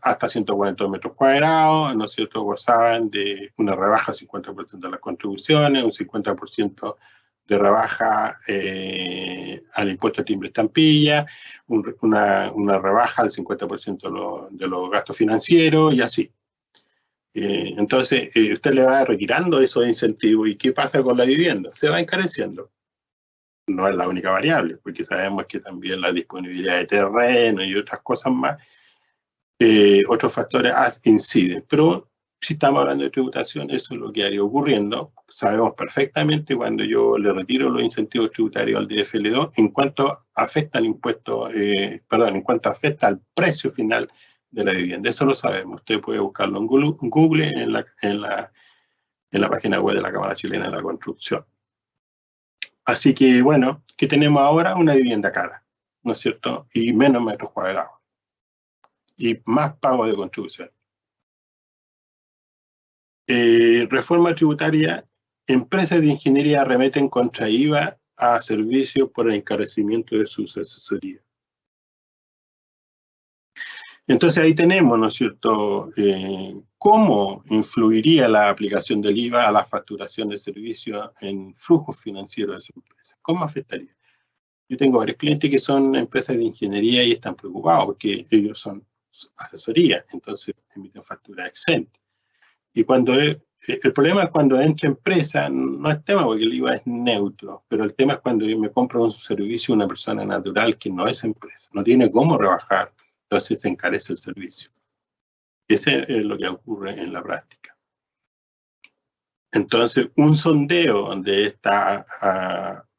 Hasta 140 metros cuadrados, ¿no es cierto?, gozaban de una rebaja del 50% de las contribuciones, un 50% de rebaja al impuesto a timbre estampilla, una rebaja del 50% de los gastos financieros y así. Entonces, usted le va retirando esos incentivos. ¿Y qué pasa con la vivienda? Se va encareciendo. No es la única variable, porque sabemos que también la disponibilidad de terreno y otras cosas más, otros factores inciden. Pero si estamos hablando de tributación, eso es lo que ha ido ocurriendo. Sabemos perfectamente cuando yo le retiro los incentivos tributarios al DFL2, en cuanto afecta al impuesto, en cuanto afecta al precio final de la vivienda. Eso lo sabemos. Usted puede buscarlo en Google, en la página web de la Cámara Chilena de la Construcción. Así que, bueno, ¿qué tenemos ahora? Una vivienda cara, ¿no es cierto? Y menos metros cuadrados. Y más pago de contribución. Reforma tributaria. Empresas de ingeniería remeten contra IVA a servicios por el encarecimiento de sus asesorías. Entonces ahí tenemos, ¿no es cierto?, cómo influiría la aplicación del IVA a la facturación de servicios en flujos financieros de sus empresas. ¿Cómo afectaría? Yo tengo varios clientes que son empresas de ingeniería y están preocupados porque ellos son asesoría, entonces emiten facturas exentas. Y el problema es cuando entra empresa, no es tema porque el IVA es neutro, pero el tema es cuando yo me compro un servicio una persona natural que no es empresa, no tiene cómo rebajar, entonces se encarece el servicio. Ese es lo que ocurre en la práctica. Entonces, un sondeo de esta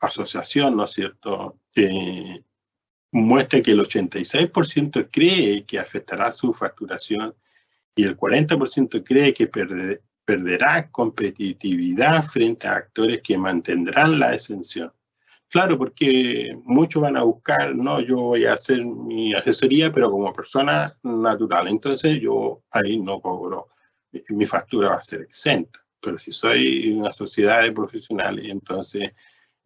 asociación, ¿no es cierto?, muestra que el 86% cree que afectará su facturación y el 40% cree que perderá competitividad frente a actores que mantendrán la exención. Claro, porque muchos van a buscar, no, yo voy a hacer mi asesoría, pero como persona natural. Entonces yo ahí no cobro, mi factura va a ser exenta. Pero si soy una sociedad de profesionales, entonces,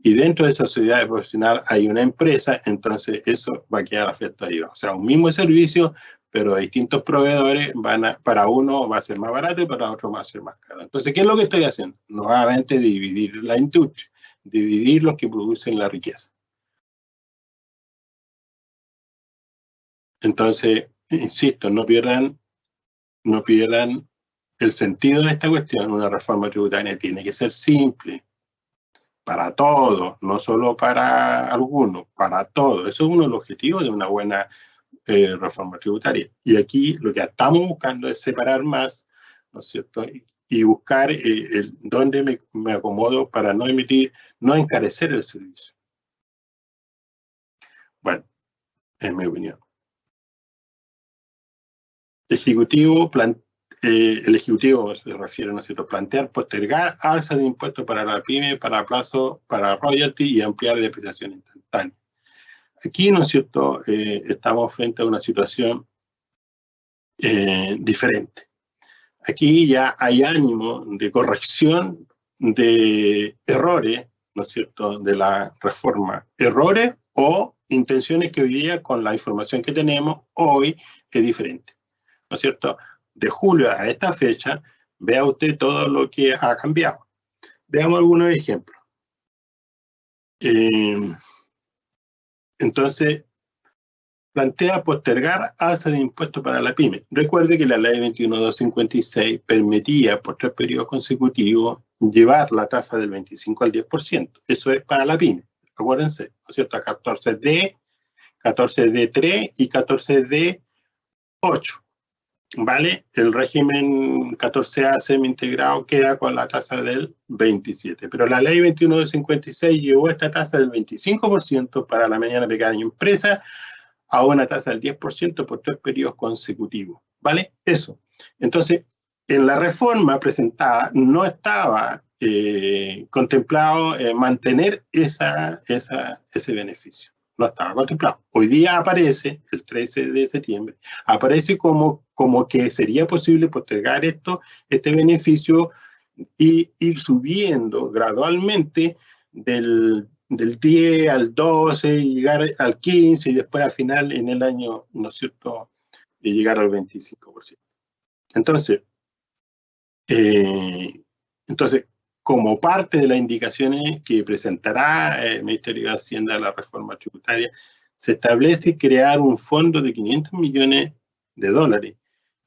y dentro de esa sociedad de profesional hay una empresa, entonces eso va a quedar afectado a IVA. O sea, un mismo servicio, pero distintos proveedores para uno va a ser más barato y para otro va a ser más caro. Entonces, ¿qué es lo que estoy haciendo? Nuevamente dividir la industria, dividir los que producen la riqueza. Entonces, insisto, no pierdan el sentido de esta cuestión. Una reforma tributaria tiene que ser simple, para todos, no solo para algunos, para todos. Eso es uno de los objetivos de una buena reforma tributaria. Y aquí lo que estamos buscando es separar más, ¿no es cierto? Y buscar dónde me acomodo para no encarecer el servicio. Bueno, en mi opinión. El Ejecutivo se refiere, ¿no es cierto?, plantear, postergar alza de impuestos para la PYME, para plazo, para royalty y ampliar depreciación instantánea. Aquí, ¿no es cierto?, estamos frente a una situación diferente. Aquí ya hay ánimo de corrección de errores, ¿no es cierto?, de la reforma. Errores o intenciones que hoy día, con la información que tenemos hoy, es diferente, ¿no es cierto? De julio a esta fecha, vea usted todo lo que ha cambiado. Veamos algunos ejemplos. Entonces, plantea postergar alza de impuestos para la PYME. Recuerde que la ley 21256 permitía por 3 periodos consecutivos llevar la tasa del 25 al 10%. Eso es para la PYME, acuérdense, ¿no es cierto? 14D, 14D3 y 14D8. ¿Vale? El régimen 14A semi-integrado queda con la tasa del 27%. Pero la ley 21256 llevó esta tasa del 25% para la mediana, pequeña empresa a una tasa del 10% por 3 periodos consecutivos. ¿Vale? Eso. Entonces, en la reforma presentada no estaba contemplado mantener ese beneficio. No estaba contemplado. Hoy día aparece, el 13 de septiembre, aparece como que sería posible postergar este beneficio y ir subiendo gradualmente del 10 al 12, llegar al 15 y después al final en el año, ¿no es cierto?, de llegar al 25%. Entonces, como parte de las indicaciones que presentará el Ministerio de Hacienda a la reforma tributaria, se establece crear un fondo de 500 millones de dólares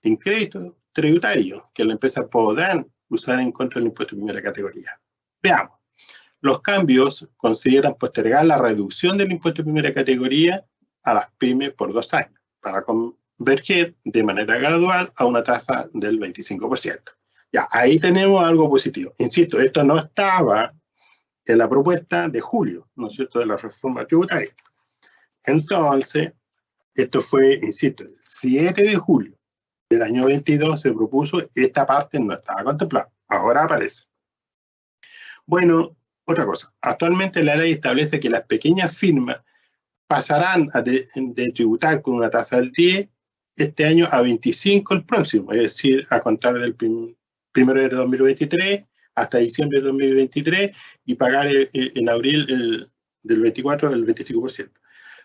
en crédito tributario que las empresas podrán usar en contra del impuesto de primera categoría. Veamos. Los cambios consideran postergar la reducción del impuesto de primera categoría a las pymes por 2 años, para converger de manera gradual a una tasa del 25%. Ya, ahí tenemos algo positivo. Insisto, esto no estaba en la propuesta de julio, ¿no es cierto?, de la reforma tributaria. Entonces, esto fue, insisto, el 7 de julio del año 22 se propuso, esta parte no estaba contemplada, ahora aparece. Bueno, otra cosa, actualmente la ley establece que las pequeñas firmas pasarán de tributar con una tasa del 10 este año a 25 el próximo, es decir, a contar del 1 de enero de 2023 hasta diciembre de 2023 y pagar en abril del 24 el 25%.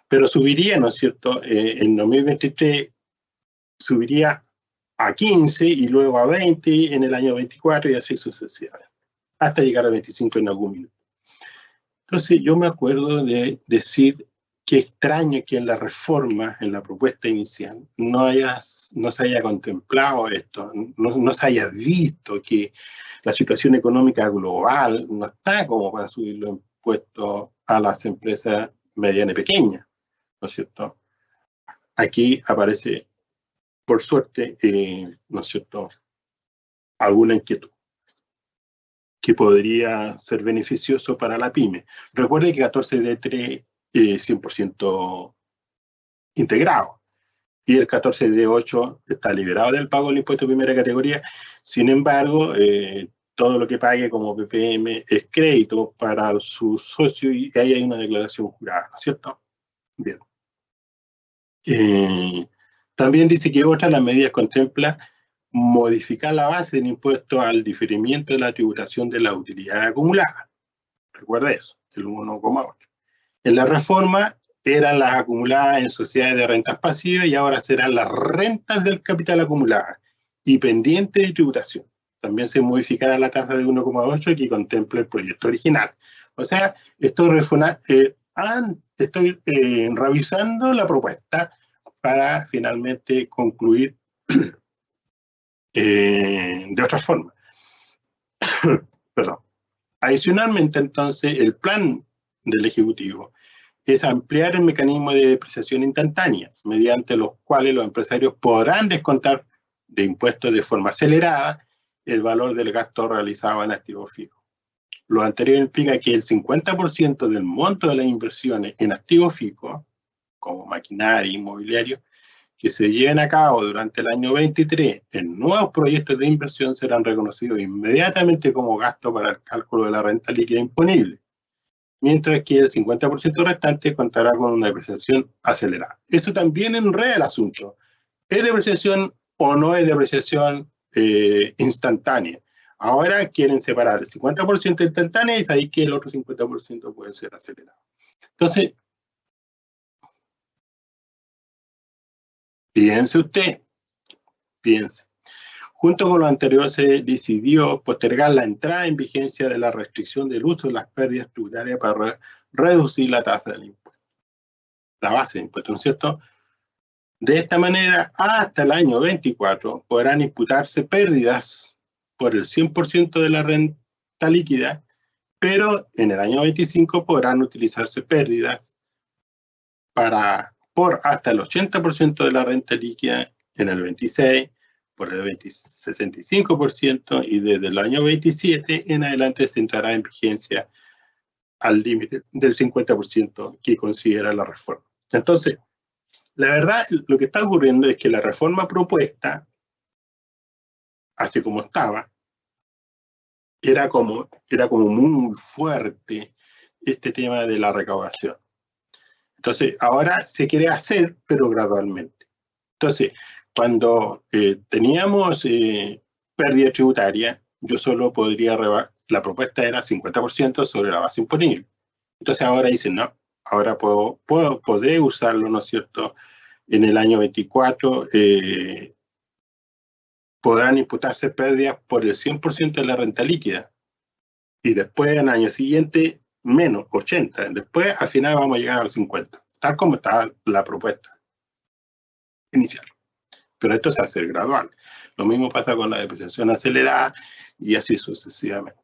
Pero subiría, ¿no es cierto?, en 2023 subiría a 15 y luego a 20 en el año 24 y así sucesivamente, hasta llegar a 25 en algún minuto. Entonces yo me acuerdo de decir qué extraño que en la reforma, en la propuesta inicial, no se haya contemplado esto, no se haya visto que la situación económica global no está como para subir los impuestos a las empresas medianas y pequeñas, ¿no es cierto? Aquí aparece, por suerte, ¿no es cierto?, alguna inquietud que podría ser beneficioso para la PYME. Recuerde que 14D3 es 100% integrado y el 14D8 está liberado del pago del impuesto de primera categoría. Sin embargo, todo lo que pague como PPM es crédito para su socio y ahí hay una declaración jurada, ¿no es cierto? Bien. También dice que otra de las medidas contempla modificar la base del impuesto al diferimiento de la tributación de la utilidad acumulada. Recuerda eso, el 1,8. En la reforma eran las acumuladas en sociedades de rentas pasivas y ahora serán las rentas del capital acumuladas y pendientes de tributación. También se modificará la tasa de 1,8 que contempla el proyecto original. O sea, estoy revisando la propuesta para finalmente concluir de otra forma. Perdón. Adicionalmente, entonces, el plan del Ejecutivo es ampliar el mecanismo de depreciación instantánea, mediante los cuales los empresarios podrán descontar de impuestos de forma acelerada el valor del gasto realizado en activos fijos. Lo anterior implica que el 50% del monto de las inversiones en activos fijos, como maquinaria e inmobiliario, que se lleven a cabo durante el año 23 en nuevos proyectos de inversión serán reconocidos inmediatamente como gasto para el cálculo de la renta líquida imponible, mientras que el 50% restante contará con una depreciación acelerada. Eso también enreda el asunto. ¿Es depreciación o no es depreciación instantánea? Ahora quieren separar el 50% instantáneo y ahí que el otro 50% puede ser acelerado. Entonces, piense usted, piense. Junto con lo anterior se decidió postergar la entrada en vigencia de la restricción del uso de las pérdidas tributarias para reducir la tasa del impuesto, la base de impuesto, ¿no es cierto? De esta manera, hasta el año 24 podrán imputarse pérdidas por el 100% de la renta líquida, pero en el año 25 podrán utilizarse pérdidas por hasta el 80% de la renta líquida en el 26, por el 65% y desde el año 27 en adelante se entrará en vigencia al límite del 50% que considera la reforma. Entonces, la verdad, lo que está ocurriendo es que la reforma propuesta, así como estaba, era como muy fuerte este tema de la recaudación. Entonces, ahora se quiere hacer, pero gradualmente. Entonces, cuando teníamos pérdida tributaria, yo solo podría la propuesta era 50% sobre la base imponible. Entonces ahora dicen, no, ahora podré usarlo, ¿no es cierto? En el año 24 podrán imputarse pérdidas por el 100% de la renta líquida. Y después, en el año siguiente, menos, 80. Después, al final, vamos a llegar al 50, tal como estaba la propuesta inicial. Pero esto se hace gradual. Lo mismo pasa con la depreciación acelerada y así sucesivamente.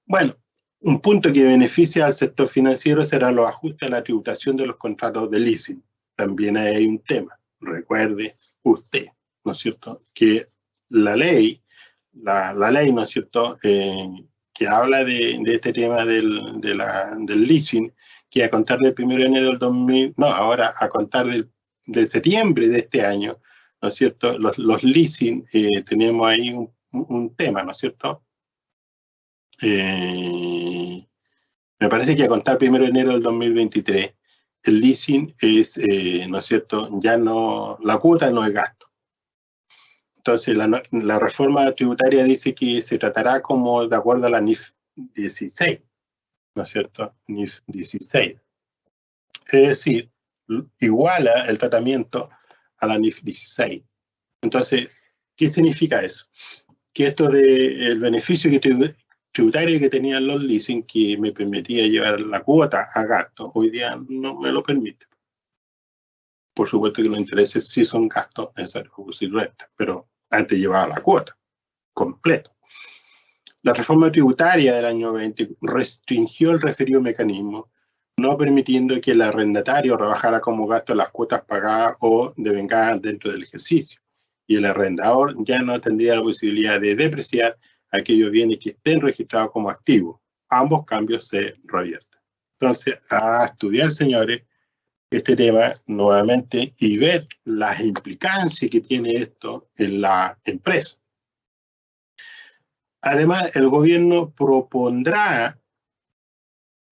Bueno, un punto que beneficia al sector financiero será los ajustes a la tributación de los contratos de leasing. También hay un tema. Recuerde usted, ¿no es cierto?, que la ley, ¿no es cierto?, que habla de este tema del leasing, que a contar del 1 de enero del 2000, no, ahora a contar de septiembre de este año, ¿no es cierto?, los leasing, tenemos ahí un tema, ¿no es cierto? Me parece que a contar 1 de enero del 2023, el leasing es, ¿no es cierto?, ya no, la cuota no es gasto. Entonces, la reforma tributaria dice que se tratará como de acuerdo a la NIF 16, ¿no es cierto? NIF 16. Es decir, iguala el tratamiento a la NIF 16. Entonces, ¿qué significa eso? Que esto del beneficio tributario que tenían los leasing, que me permitía llevar la cuota a gasto, hoy día no me lo permite. Por supuesto que los intereses sí son gastos necesarios producir renta, pero antes llevaba la cuota completo. La reforma tributaria del año 20 restringió el referido mecanismo, no permitiendo que el arrendatario rebajara como gasto las cuotas pagadas o devengadas dentro del ejercicio, y el arrendador ya no tendría la posibilidad de depreciar aquellos bienes que estén registrados como activos. Ambos cambios se revierten. Entonces, a estudiar, señores, este tema nuevamente y ver las implicancias que tiene esto en la empresa. Además, el gobierno propondrá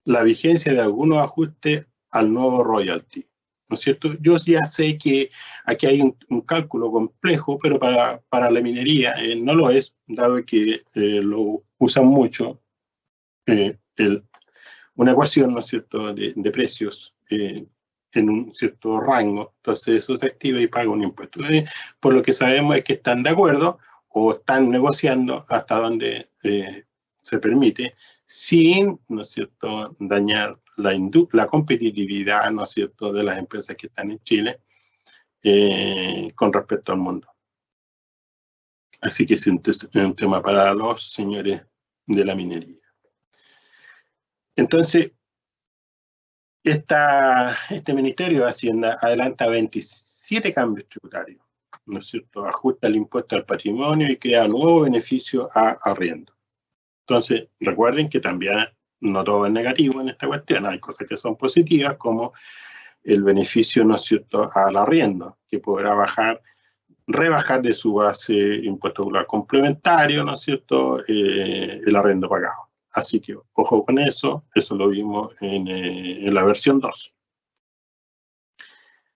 la vigencia de algunos ajustes al nuevo royalty, ¿no es cierto? Yo ya sé que aquí hay un cálculo complejo, pero para la minería no lo es, dado que lo usan mucho, una ecuación, ¿no es cierto?, de precios en un cierto rango. Entonces eso se activa y paga un impuesto. Por lo que sabemos es que están de acuerdo o están negociando hasta donde se permite sin, ¿no es cierto?, dañar la competitividad, ¿no es cierto?, de las empresas que están en Chile con respecto al mundo. Así que es un tema para los señores de la minería. Entonces, este Ministerio de Hacienda adelanta 27 cambios tributarios, ¿no es cierto?, ajusta el impuesto al patrimonio y crea nuevo beneficio a arriendo. Entonces, recuerden que también no todo es negativo en esta cuestión, hay cosas que son positivas, como el beneficio, ¿no es cierto?, al arriendo, que podrá rebajar de su base impuesto popular complementario, ¿no es cierto?, el arriendo pagado. Así que, ojo con eso lo vimos en la versión 2.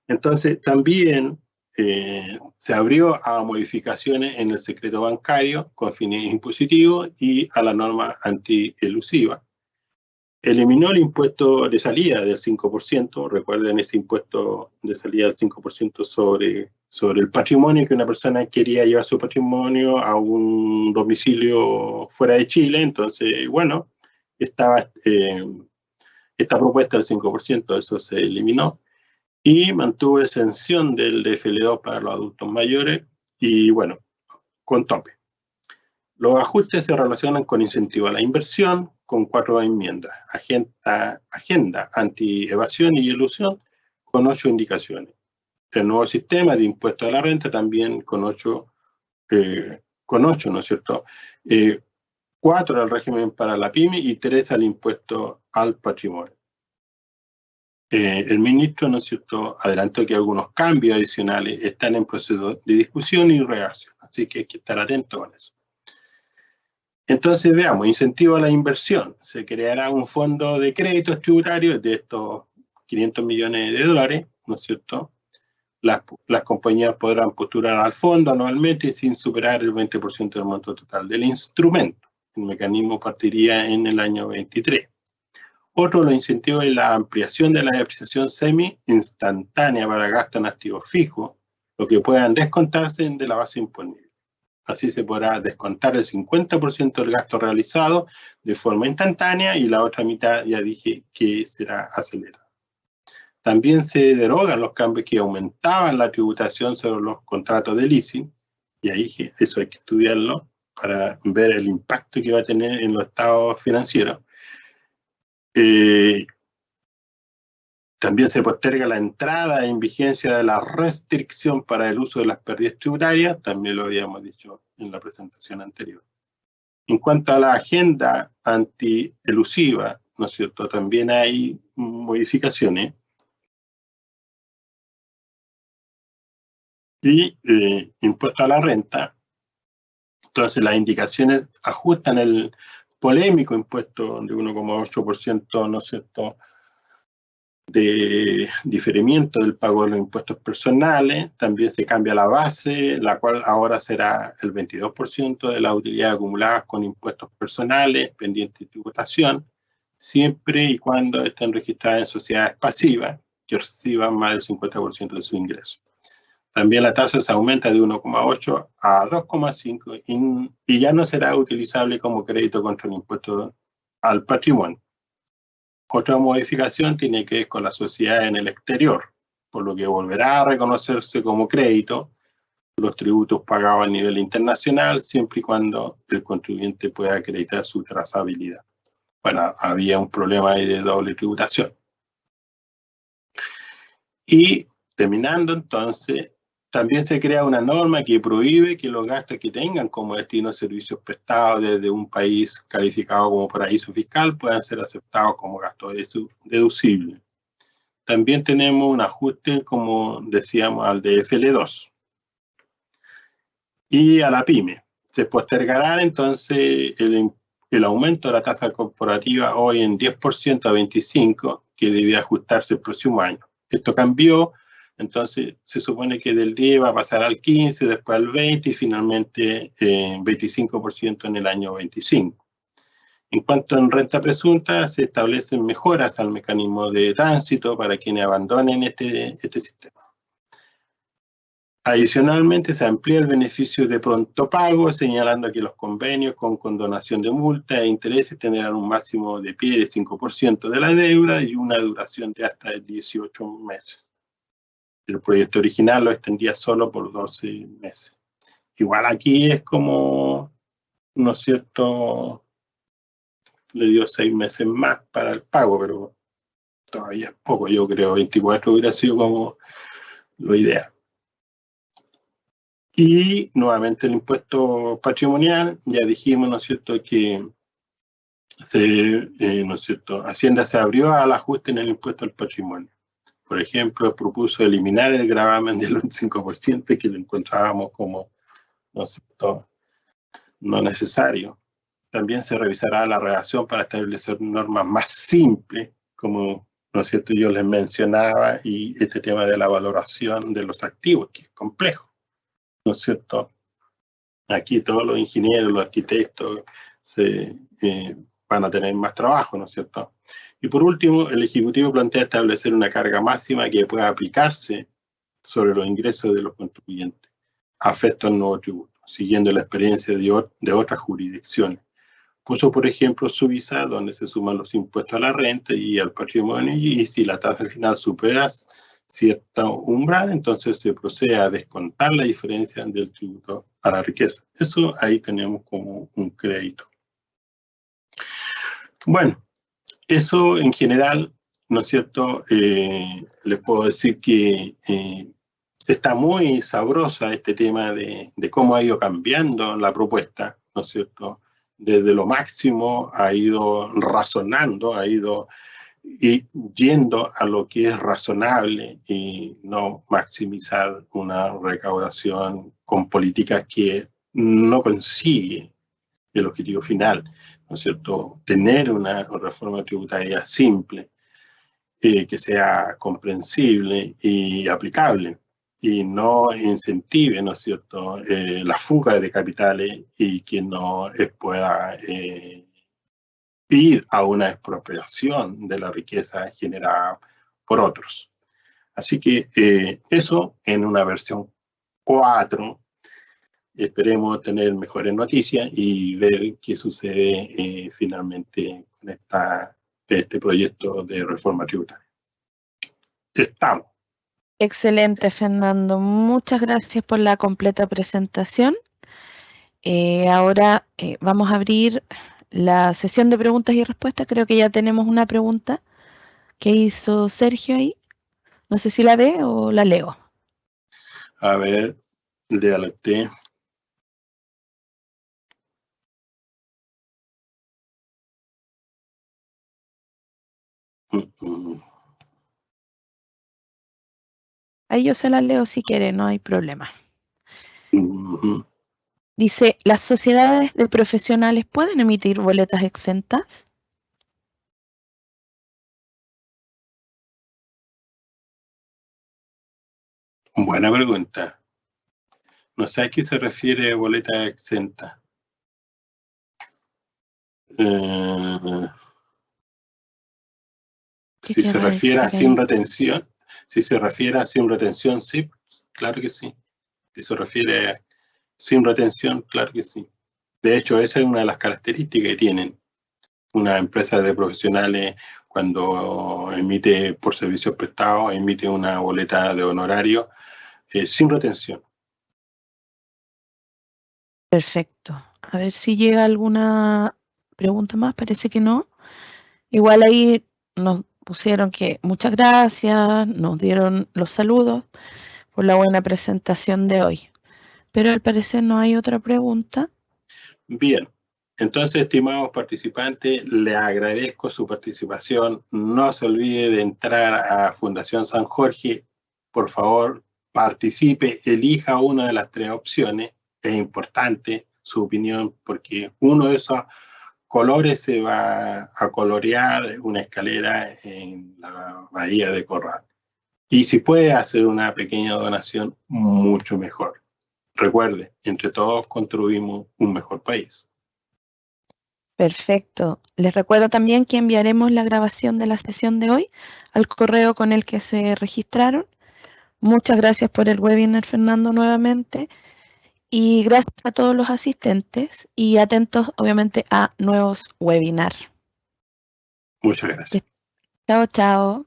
Entonces, también se abrió a modificaciones en el secreto bancario con fines impositivos y a la norma antielusiva. Eliminó el impuesto de salida del 5%, recuerden ese impuesto de salida del 5% sobre el patrimonio, que una persona quería llevar su patrimonio a un domicilio fuera de Chile. Entonces, bueno, estaba esta propuesta del 5%, eso se eliminó, y mantuvo exención del DFL2 para los adultos mayores, y bueno, con tope. Los ajustes se relacionan con incentivo a la inversión, con 4 enmiendas. Agenda anti-evasión y elusión, con 8 indicaciones. El nuevo sistema de impuesto a la renta también con 8, ¿no es cierto? 4 al régimen para la pyme y 3 al impuesto al patrimonio. El ministro, ¿no es cierto?, adelantó que algunos cambios adicionales están en proceso de discusión y redacción, así que hay que estar atento con eso. Entonces, veamos, incentivo a la inversión. Se creará un fondo de créditos tributarios de estos 500 millones de dólares, ¿no es cierto? Las compañías podrán postular al fondo anualmente sin superar el 20% del monto total del instrumento. El mecanismo partiría en el año 23. Otro de los incentivos es la ampliación de la depreciación semi-instantánea para gastos en activos fijos, lo que puedan descontarse de la base imponible. Así se podrá descontar el 50% del gasto realizado de forma instantánea y la otra mitad ya dije que será acelerada. También se derogan los cambios que aumentaban la tributación sobre los contratos de leasing, y ahí eso hay que estudiarlo para ver el impacto que va a tener en los estados financieros. También se posterga la entrada en vigencia de la restricción para el uso de las pérdidas tributarias, también lo habíamos dicho en la presentación anterior. En cuanto a la agenda antielusiva, ¿no es cierto?, también hay modificaciones. Y impuesto a la renta, entonces las indicaciones ajustan el polémico impuesto de 1,8%, ¿no es cierto?, de diferimiento del pago de los impuestos personales. También se cambia la base, la cual ahora será el 22% de las utilidades acumuladas con impuestos personales pendientes de tributación, siempre y cuando estén registradas en sociedades pasivas que reciban más del 50% de su ingreso. También la tasa se aumenta de 1,8 a 2,5 y ya no será utilizable como crédito contra el impuesto al patrimonio. Otra modificación tiene que ver con la sociedad en el exterior, por lo que volverá a reconocerse como crédito los tributos pagados a nivel internacional, siempre y cuando el contribuyente pueda acreditar su trazabilidad. Bueno, había un problema ahí de doble tributación. Y terminando entonces, también se crea una norma que prohíbe que los gastos que tengan como destino servicios prestados desde un país calificado como paraíso fiscal puedan ser aceptados como gastos deducibles. También tenemos un ajuste, como decíamos, al DFL2 y a la PYME. Se postergará entonces el aumento de la tasa corporativa hoy en 10% a 25%, que debe ajustarse el próximo año. Esto cambió. Entonces, se supone que del 10 va a pasar al 15, después al 20 y finalmente 25% en el año 25. En cuanto a renta presunta, se establecen mejoras al mecanismo de tránsito para quienes abandonen este sistema. Adicionalmente, se amplía el beneficio de pronto pago, señalando que los convenios con condonación de multa e intereses tendrán un máximo de pie de 5% de la deuda y una duración de hasta 18 meses. El proyecto original lo extendía solo por 12 meses. Igual aquí es como, ¿no es cierto?, le dio 6 meses más para el pago, pero todavía es poco. Yo creo 24 hubiera sido como lo ideal. Y nuevamente el impuesto patrimonial, ya dijimos, ¿no es cierto?, que ¿no es cierto?, Hacienda se abrió al ajuste en el impuesto al patrimonio. Por ejemplo, propuso eliminar el gravamen del 5%, que lo encontrábamos como, ¿no es cierto?, no necesario. También se revisará la redacción para establecer normas más simples, como, ¿no es cierto?, yo les mencionaba, y este tema de la valoración de los activos, que es complejo, ¿no es cierto? Aquí todos los ingenieros, los arquitectos van a tener más trabajo, ¿no es cierto? Y por último, el Ejecutivo plantea establecer una carga máxima que pueda aplicarse sobre los ingresos de los contribuyentes, afecto al nuevo tributo, siguiendo la experiencia de otras jurisdicciones. Puso, por ejemplo, Suiza, donde se suman los impuestos a la renta y al patrimonio, y si la tasa final supera cierto umbral, entonces se procede a descontar la diferencia del tributo a la riqueza. Eso ahí tenemos como un crédito. Bueno, eso en general, ¿no es cierto? Les puedo decir que está muy sabrosa este tema de cómo ha ido cambiando la propuesta, ¿no es cierto? Desde lo máximo ha ido razonando, ha ido yendo a lo que es razonable y no maximizar una recaudación con políticas que no consigue el objetivo final, ¿no es cierto? Tener una reforma tributaria simple, que sea comprensible y aplicable, y no incentive, ¿no es cierto?, la fuga de capitales y que no pueda ir a una expropiación de la riqueza generada por otros. Así que eso en una versión 4. Esperemos tener mejores noticias y ver qué sucede finalmente con este proyecto de reforma tributaria. Estamos. Excelente, Fernando. Muchas gracias por la completa presentación. Ahora vamos a abrir la sesión de preguntas y respuestas. Creo que ya tenemos una pregunta que hizo Sergio ahí. No sé si la ve o la leo. A ver, léala usted. Ahí yo se la leo si quiere, no hay problema. Uh-huh. Dice, ¿las sociedades de profesionales pueden emitir boletas exentas? Buena pregunta. No sé a qué se refiere boleta exenta. Si se refiere a sin retención, sí, claro que sí. Si se refiere a sin retención, claro que sí. De hecho, esa es una de las características que tienen una empresa de profesionales cuando emite por servicios prestados, emite una boleta de honorario sin retención. Perfecto. A ver si llega alguna pregunta más. Parece que no. Igual ahí nos pusieron que muchas gracias, nos dieron los saludos por la buena presentación de hoy. Pero al parecer no hay otra pregunta. Bien. Entonces, estimados participantes, les agradezco su participación. No se olvide de entrar a Fundación San Jorge. Por favor, participe, elija una de las 3 opciones. Es importante su opinión porque uno de esos colores se va a colorear una escalera en la Bahía de Corral. Y si puede hacer una pequeña donación, mucho mejor. Recuerde, entre todos construimos un mejor país. Perfecto. Les recuerdo también que enviaremos la grabación de la sesión de hoy al correo con el que se registraron. Muchas gracias por el webinar, Fernando, nuevamente. Y gracias a todos los asistentes y atentos, obviamente, a nuevos webinars. Muchas gracias. Chao, chao.